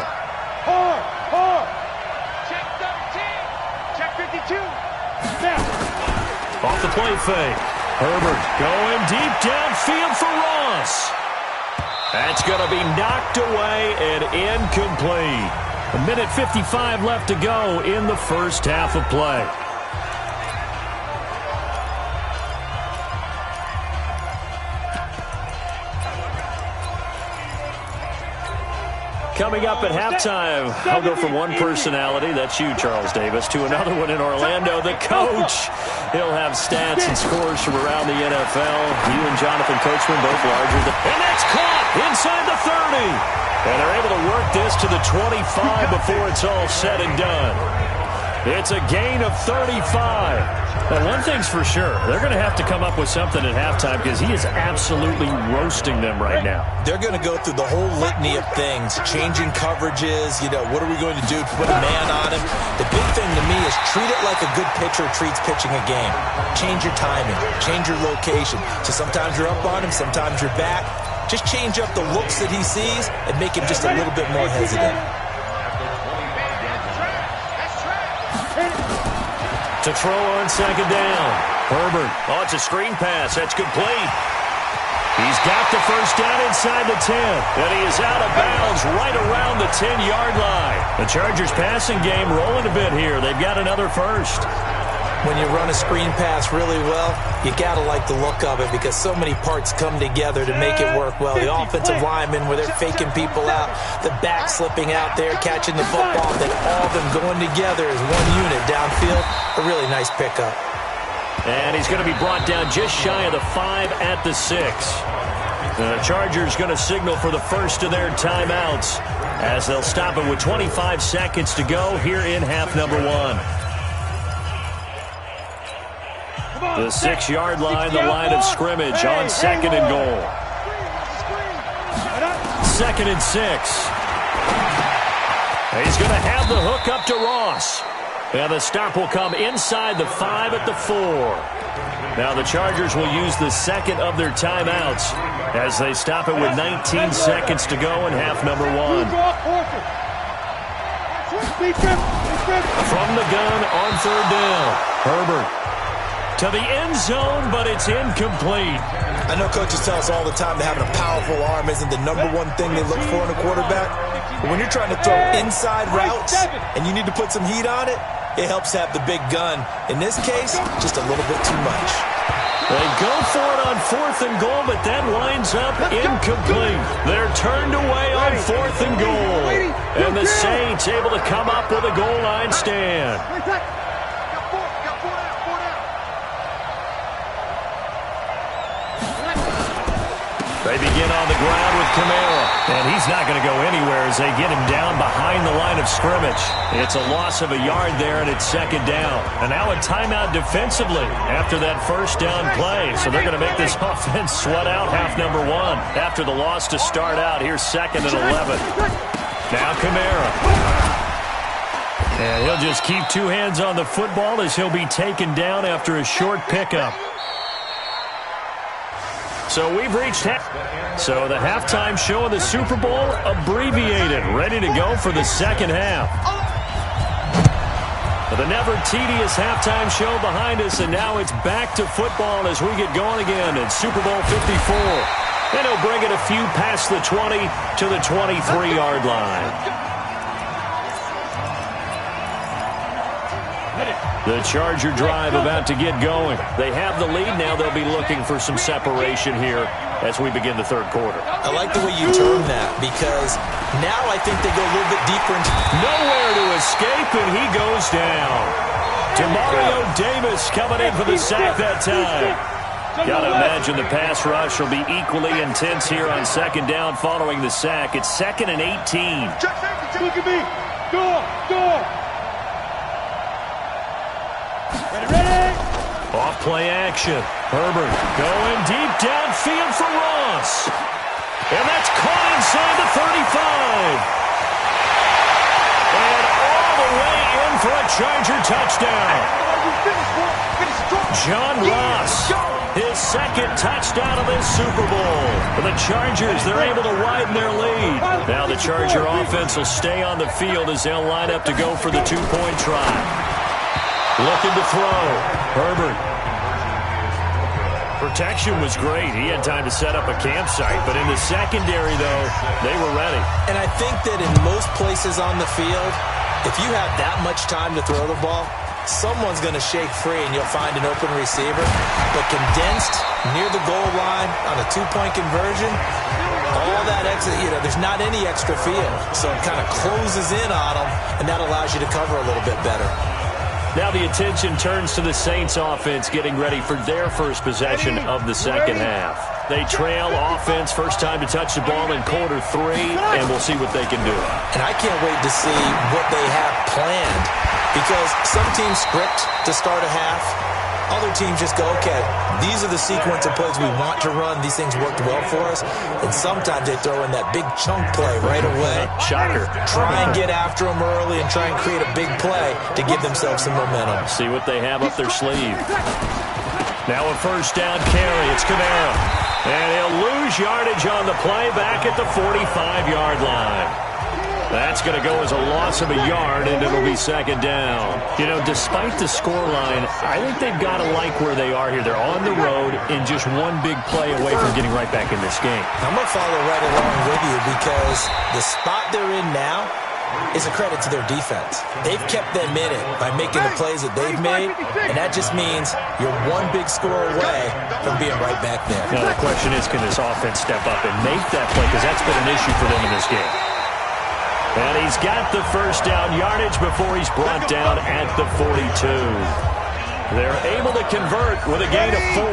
Check 13. Check 52. Off the play fake. Herbert going deep downfield for Ross. That's going to be knocked away and incomplete. 1:55 left to go in the first half of play. Coming up at halftime, I'll go from one personality, that's you, Charles Davis, to another one in Orlando, the coach. He'll have stats and scores from around the NFL. You and Jonathan Coachman both larger than... And that's caught inside the 30. And they're able to work this to the 25 before it's all said and done. It's a gain of 35. Now, one thing's for sure. They're going to have to come up with something at halftime because he is absolutely roasting them right now. They're going to go through the whole litany of things, changing coverages, what are we going to do to put a man on him? The big thing to me is treat it like a good pitcher treats pitching a game. Change your timing, change your location. So sometimes you're up on him, sometimes you're back. Just change up the looks that he sees and make him just a little bit more hesitant. To throw on second down. Herbert. Oh, it's a screen pass. That's complete. He's got the first down inside the 10. And he is out of bounds right around the 10-yard line. The Chargers passing game rolling a bit here. They've got another first. When you run a screen pass really well, you got to like the look of it because so many parts come together to make it work well. The offensive linemen, where they're faking people out, the back slipping out there, catching the football, then all of them going together as one unit downfield. A really nice pickup. And he's going to be brought down just shy of the 5 at the 6. The Chargers going to signal for the first of their timeouts as they'll stop it with 25 seconds to go here in half number 1. The 6-yard line, the line of scrimmage on second and goal. Second and 6. He's going to have the hook up to Ross. And the stop will come inside the 5 at the 4. Now the Chargers will use the second of their timeouts as they stop it with 19 seconds to go in half number 1. From the gun on 3rd down. Herbert to the end zone, but it's incomplete. I know coaches tell us all the time that having a powerful arm isn't the number one thing they look for in a quarterback. But when you're trying to throw inside routes and you need to put some heat on it, it helps have the big gun. In this case, just a little bit too much. They go for it on 4th and goal, but that winds up incomplete. They're turned away on 4th and goal. And the Saints able to come up with a goal line stand. They begin on the ground with Kamara, and he's not going to go anywhere as they get him down behind the line of scrimmage. It's a loss of a yard there, and it's 2nd down. And now a timeout defensively after that 1st down play. So they're going to make this offense sweat out half number 1 after the loss to start out. Here's 2nd and 11. Now Kamara. And he'll just keep 2 hands on the football as he'll be taken down after a short pickup. So we've reached So the halftime show of the Super Bowl abbreviated, ready to go for the 2nd half. The never tedious halftime show behind us, and now it's back to football as we get going again in Super Bowl 54. And he'll bring it a few past the 20 to the 23-yard line. The Charger drive about to get going. They have the lead. Now they'll be looking for some separation here as we begin the 3rd quarter. I like the way you term that because now I think they go a little bit deeper. Nowhere to escape, and he goes down. Demario Davis coming in for the sack that time. Got to imagine the pass rush will be equally intense here on 2nd down following the sack. It's 2nd and 18. Look at me. Door. Ready? Off play action. Herbert going deep downfield for Ross. And that's caught inside the 35. And all the way in for a Charger touchdown. John Ross, his 2nd touchdown of this Super Bowl. For the Chargers, they're able to widen their lead. Now the Charger offense will stay on the field as they'll line up to go for the 2-point try. Looking to throw. Herbert. Protection was great. He had time to set up a campsite. But in the secondary, though, they were ready. And I think that in most places on the field, if you have that much time to throw the ball, someone's going to shake free and you'll find an open receiver. But condensed near the goal line on a 2-point conversion, all that extra, there's not any extra field. So it kind of closes in on them, and that allows you to cover a little bit better. Now the attention turns to the Saints offense getting ready for their first possession of the 2nd half. They trail offense, first time to touch the ball in quarter 3, and we'll see what they can do. And I can't wait to see what they have planned because some teams script to start a half. Other teams just go, okay, these are the sequence of plays we want to run. These things worked well for us. And sometimes they throw in that big chunk play right away. Shocker. Try and get after them early and try and create a big play to give themselves some momentum. See what they have up their sleeve. Now a 1st down carry. It's Kamara. And he'll lose yardage on the play back at the 45-yard line. That's going to go as a loss of a yard, and it'll be 2nd down. Despite the scoreline, I think they've got to like where they are here. They're on the road and just one big play away from getting right back in this game. I'm going to follow right along with you because the spot they're in now is a credit to their defense. They've kept them in it by making the plays that they've made, and that just means you're one big score away from being right back there. Now, the question is, can this offense step up and make that play? Because that's been an issue for them in this game. And he's got the 1st down yardage before he's brought down at the 42. They're able to convert with a gain of 4.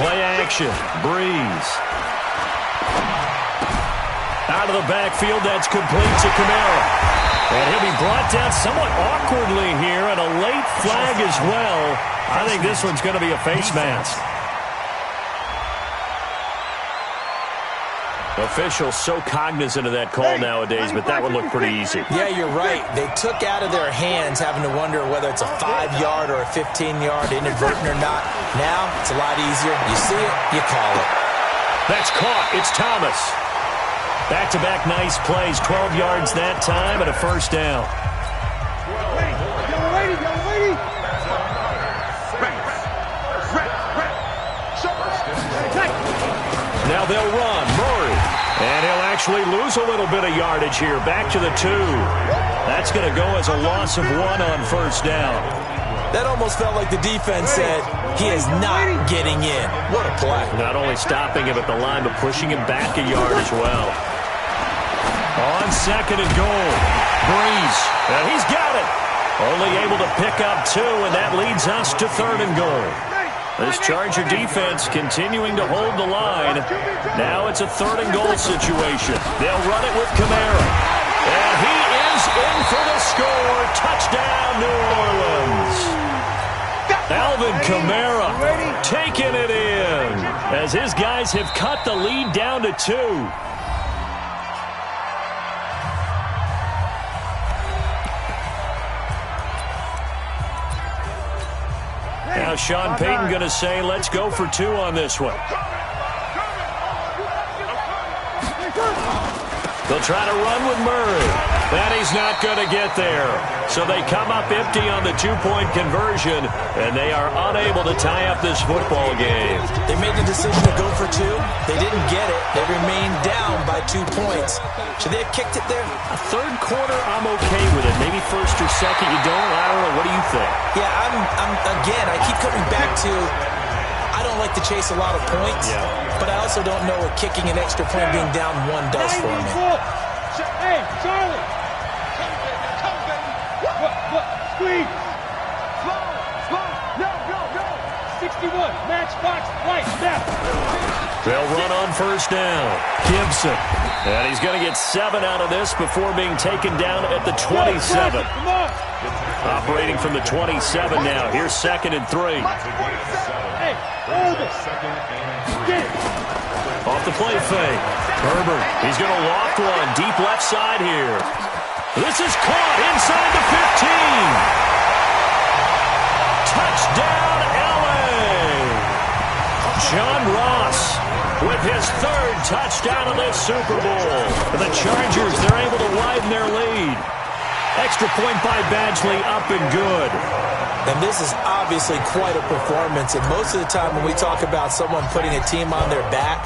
Play action. Breeze. Out of the backfield, that's complete to Kamara. And he'll be brought down somewhat awkwardly here, and a late flag as well. I think this one's going to be a face mask. Officials so cognizant of that call nowadays, but that would look pretty easy. Yeah, you're right. They took out of their hands having to wonder whether it's a 5-yard or a 15-yard, inadvertent or not. Now, it's a lot easier. You see it, you call it. That's caught. It's Thomas. Back-to-back nice plays, 12 yards that time and a first down. Now they'll run. Murray. And he'll actually lose a little bit of yardage here. Back to the 2. That's going to go as a loss of 1 on first down. That almost felt like the defense said, he is not getting in. What a play. Not only stopping him at the line, but pushing him back a yard as well. On second and goal. Breeze. And he's got it. Only able to pick up 2, and that leads us to third and goal. This Charger defense continuing to hold the line. Now it's a third and goal situation. They'll run it with Kamara. And he is in for the score. Touchdown, New Orleans. Alvin Kamara taking it in as his guys have cut the lead down to 2. Now Sean Payton going to say, let's go for 2 on this one. They'll try to run with Murray. And he's not going to get there. So they come up empty on the 2-point conversion, and they are unable to tie up this football game. They made the decision to go for 2. They didn't get it. They remained down by 2 points. Should they have kicked it there? A third quarter, I'm okay with it. Maybe first or second, you don't. I don't know. What do you think? Yeah, again, I keep coming back to I don't like to chase a lot of points, but I also don't know what kicking an extra point being down 1 does for me. Hey, Charlie! Squeeze! Slow! Go! 61, match box, right, left. They'll run on first down. Gibson. And he's going to get 7 out of this before being taken down at the 27. Operating from the 27 now. Here's second and 3. Hey, hold it. Get it. Off the play fake. Herbert, he's going to loft one deep left side here. This is caught inside the 15. Touchdown, LA. John Ross with his 3rd touchdown of this Super Bowl. The Chargers, they're able to widen their lead. Extra point by Badgley, up and good. And this is obviously quite a performance. And most of the time when we talk about someone putting a team on their back,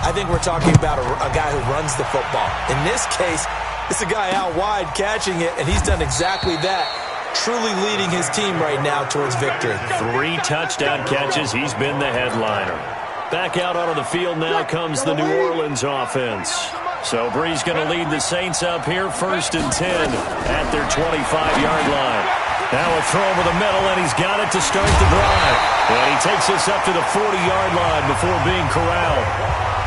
I think we're talking about a guy who runs the football. In this case, it's a guy out wide catching it, and he's done exactly that, truly leading his team right now towards victory. 3 touchdown catches. He's been the headliner. Back out onto the field now comes the New Orleans offense. So Breeze going to lead the Saints up here, 1st and 10 at their 25-yard line. Now a throw over the middle, and he's got it to start the drive. And he takes us up to the 40-yard line before being corralled.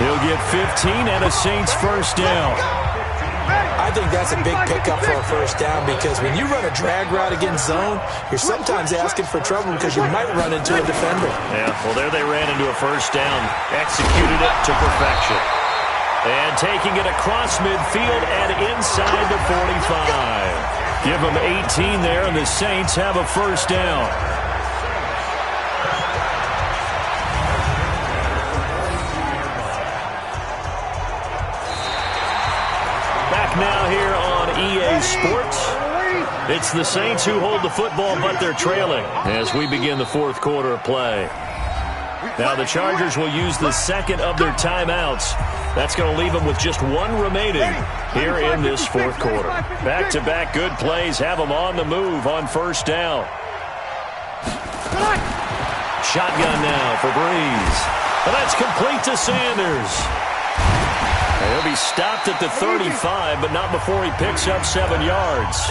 He'll get 15 and a Saints first down. I think that's a big pickup for a first down because when you run a drag route against zone, you're sometimes asking for trouble because you might run into a defender. Yeah, well, there they ran into a first down, executed it to perfection. And taking it across midfield and inside the 45. Give them 18 there, and the Saints have a first down. Back now here on EA Sports. It's the Saints who hold the football, but they're trailing as we begin the 4th quarter of play. Now the Chargers will use the second of their timeouts. That's going to leave them with just 1 remaining here in this 4th quarter. Back-to-back good plays have them on the move on first down. Shotgun now for Breeze. And that's complete to Sanders. And he'll be stopped at the 35, but not before he picks up 7 yards.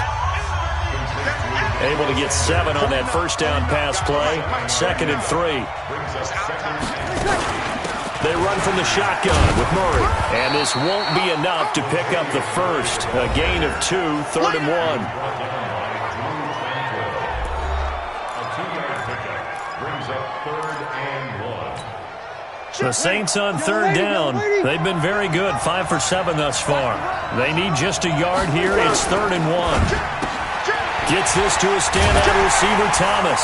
Able to get 7 on that first down pass play. 2nd and 3. They run from the shotgun with Murray. And this won't be enough to pick up the first. A gain of 2, 3rd and 1. A 2-yard pickup brings up 3rd and 1. The Saints on third down. They've been very good, 5 for 7 thus far. They need just a yard here. It's 3rd and 1. Gets this to a standout receiver, Thomas.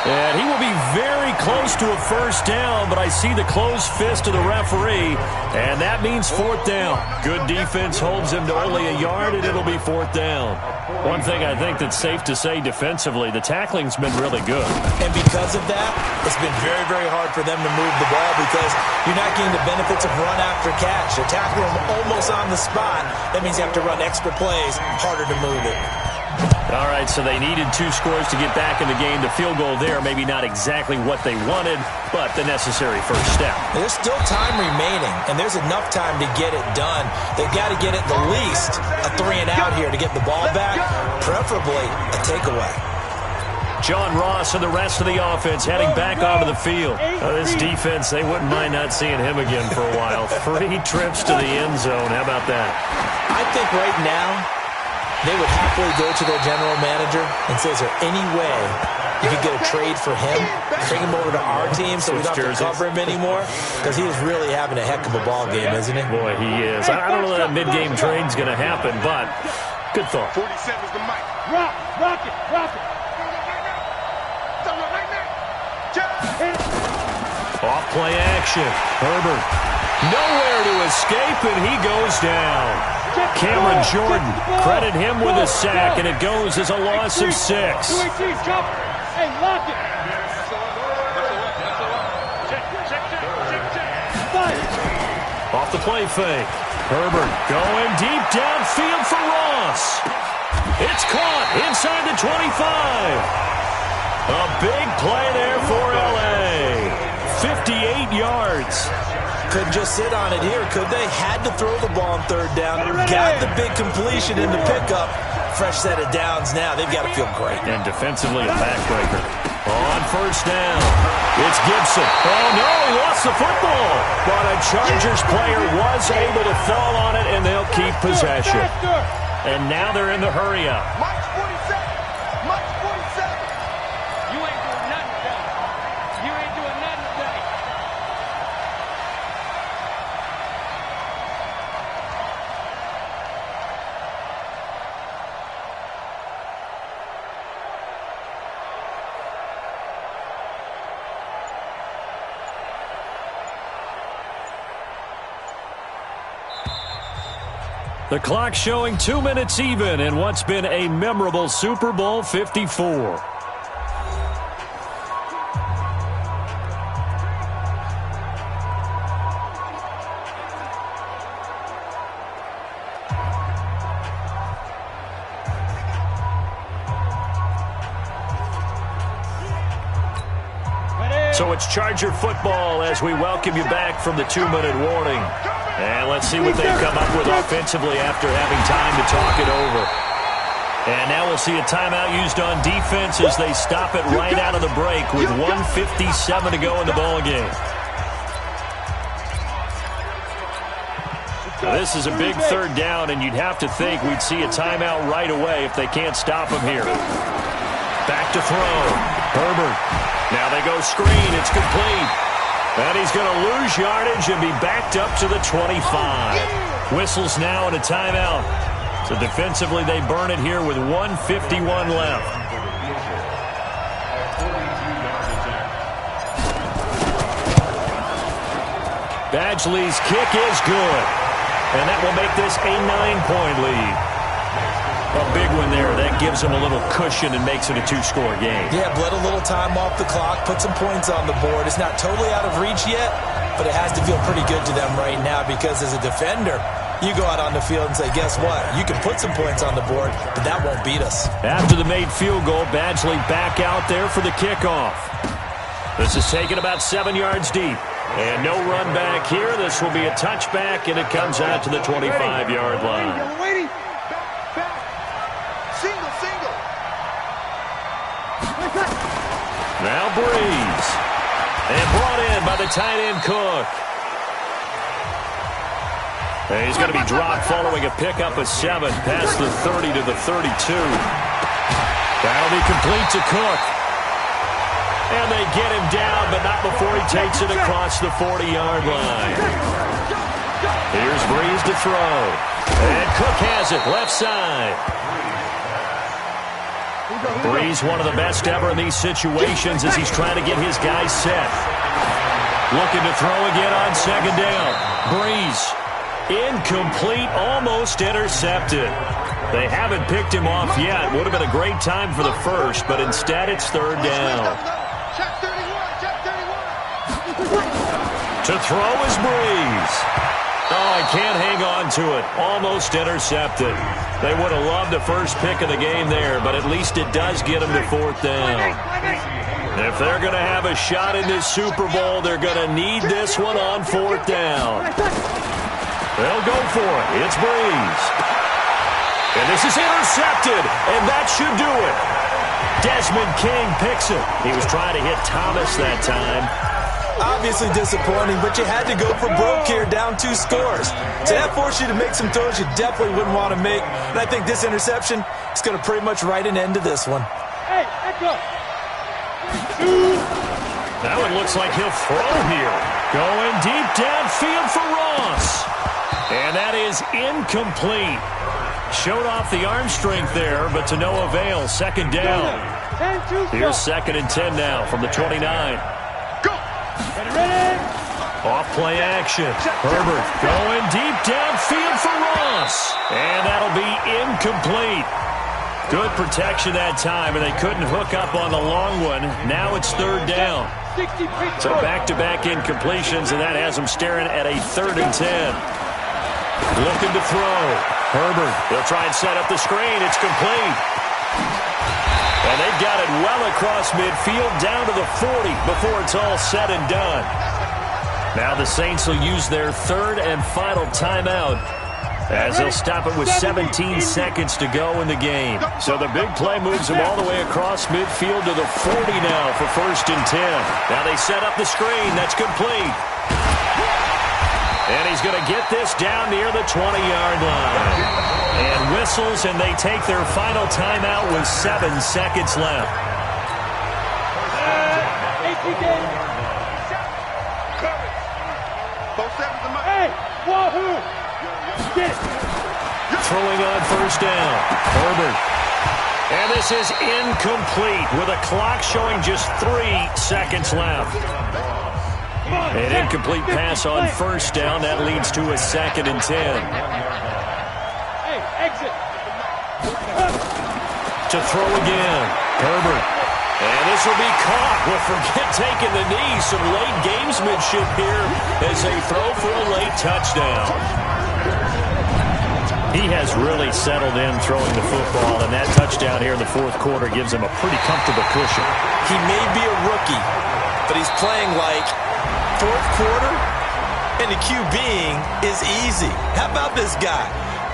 And he will be very close to a first down, but I see the closed fist of the referee, and that means 4th down. Good defense holds him to only a yard, and it'll be 4th down. One thing I think that's safe to say defensively, the tackling's been really good. And because of that, it's been very, very hard for them to move the ball because you're not getting the benefits of run after catch. They're tackling them almost on the spot. That means you have to run extra plays, harder to move it. All right, so they needed 2 scores to get back in the game. The field goal there, maybe not exactly what they wanted, but the necessary first step. There's still time remaining, and there's enough time to get it done. They've got to get at the least a 3 and out here to get the ball back, preferably a takeaway. John Ross and the rest of the offense heading back onto the field. This defense, they wouldn't mind not seeing him again for a while. 3 trips to the end zone. How about that? I think right now, they would happily go to their general manager and say, is there any way you could get a trade for him, bring him over to our team so we don't have to cover him anymore? Because he is really having a heck of a ball game, isn't he? Boy, he is. I don't know that mid-game trade's going to happen, but good thought. 47's the mic. Rock it. Off play action. Herbert. Nowhere to escape, and he goes down. Cameron Jordan, credit him with a sack, and it goes as a loss of 6. Hey, lock it. Off the play fake. Herbert going deep downfield for Ross. It's caught inside the 25. A big play there for L.A. 58 yards. Couldn't just sit on it here, could they? Had to throw the ball on 3rd down. Got the big completion in the pickup. Fresh set of downs now. They've got to feel great. And defensively, a backbreaker. On 1st down, it's Gibson. Oh, no, he lost the football. But a Chargers player was able to fall on it, and they'll keep possession. And now they're in the hurry-up. Mike 47. Mike 47. You ain't doing nothing today. You ain't doing nothing today. The clock showing 2 minutes even in what's been a memorable Super Bowl 54. So it's Charger football as we welcome you back from the 2-minute warning. And let's see what they've come up with offensively after having time to talk it over. And now we'll see a timeout used on defense as they stop it right out of the break with 1:57 to go in the ballgame. Now this is a big 3rd down, and you'd have to think we'd see a timeout right away if they can't stop him here. Back to throw. Herbert. Now they go screen. It's complete. And he's going to lose yardage and be backed up to the 25. Whistles now and a timeout. So defensively, they burn it here with 1:51 left. Badgley's kick is good. And that will make this a 9-point lead. A big one there. That gives them a little cushion and makes it a 2-score game. Yeah, bled a little time off the clock, put some points on the board. It's not totally out of reach yet, but it has to feel pretty good to them right now because as a defender, you go out on the field and say, guess what? You can put some points on the board, but that won't beat us. After the made field goal, Badgley back out there for the kickoff. This is taken about 7 yards deep. And no run back here. This will be a touchback, and it comes out to the 25-yard line. Now Breeze. And brought in by the tight end Cook. And he's going to be dropped following a pickup of 7 past the 30 to the 32. That'll be complete to Cook. And they get him down, but not before he takes it across the 40-yard line. Here's Breeze to throw. And Cook has it, left side. Breeze, one of the best ever in these situations as he's trying to get his guys set. Looking to throw again on second down. Breeze, incomplete, almost intercepted. They haven't picked him off yet. Would have been a great time for the first, but instead it's third down. To throw is Breeze. Oh, I can't hang on to it. Almost intercepted. They would have loved the first pick of the game there, but at least it does get them to fourth down. If they're going to have a shot in this Super Bowl, they're going to need this one on fourth down. They'll go for it. It's Breeze. And this is intercepted, and that should do it. Desmond King picks it. He was trying to hit Thomas that time. Obviously disappointing, but you had to go for broke here, down 2 scores. So that forced you to make some throws you definitely wouldn't want to make. And I think this interception is going to pretty much write an end to this one. Hey, echo. Now it looks like he'll throw here. Going deep downfield for Ross. And that is incomplete. Showed off the arm strength there, but to no avail. Second down. Here's 2nd and 10 now from the 29. Ready? Off play action. Herbert going deep downfield for Ross. And that'll be incomplete. Good protection that time, and they couldn't hook up on the long one. Now it's third down. So back-to-back incompletions, and that has them staring at a 3rd and 10. Looking to throw. Herbert, they'll try and set up the screen. It's complete. And they've got it well across midfield, down to the 40 before it's all said and done. Now the Saints will use their 3rd and final timeout as they'll stop it with 17 seconds to go in the game. So the big play moves them all the way across midfield to the 40 now for 1st and 10. Now they set up the screen. That's complete. And he's going to get this down near the 20-yard line. And whistles, and they take their final timeout with 7 seconds left. Hey, wahoo! Get it. Throwing on 1st down. Herbert. And this is incomplete with a clock showing just 3 seconds left. An incomplete pass on 1st down. That leads to a 2nd and 10. Hey, exit. To throw again. Herbert. And this will be caught. Well, forget taking the knee. Some late gamesmanship here as they throw for a late touchdown. He has really settled in throwing the football, and that touchdown here in the 4th quarter gives him a pretty comfortable cushion. He may be a rookie, but he's playing like 4th quarter, and the QBing is easy. How about this guy?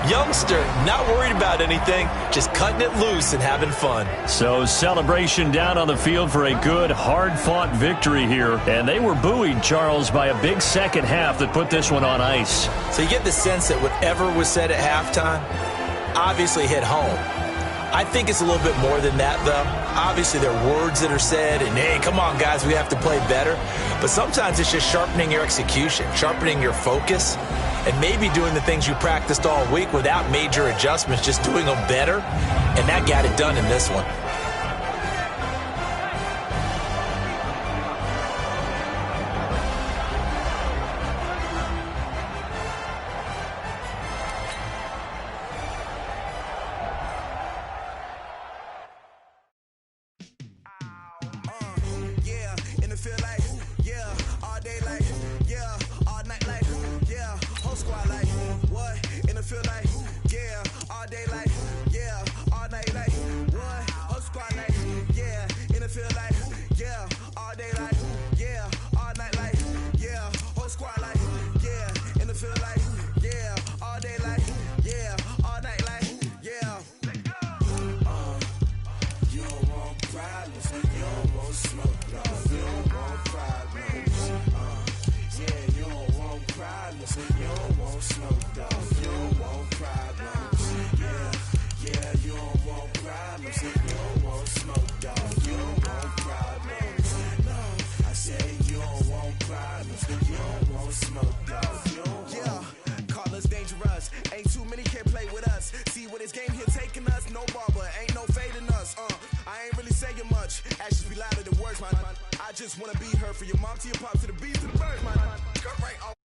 Youngster, not worried about anything, just cutting it loose and having fun. So celebration down on the field for a good, hard-fought victory here. And they were buoyed, Charles, by a big second half that put this one on ice. So you get the sense that whatever was said at halftime obviously hit home. I think it's a little bit more than that, though. Obviously, there are words that are said, and, hey, come on, guys, we have to play better. But sometimes it's just sharpening your execution, sharpening your focus, and maybe doing the things you practiced all week without major adjustments, just doing them better. And that got it done in this one. You don't want smoke, dog. Yeah, call us dangerous. Ain't too many can play with us. See what this game here taking us? No barber, ain't no fading us. I ain't really saying much. Actions be louder than words, man. I just wanna be heard for your mom to your pop to the beat to the birds, man. Cut right off.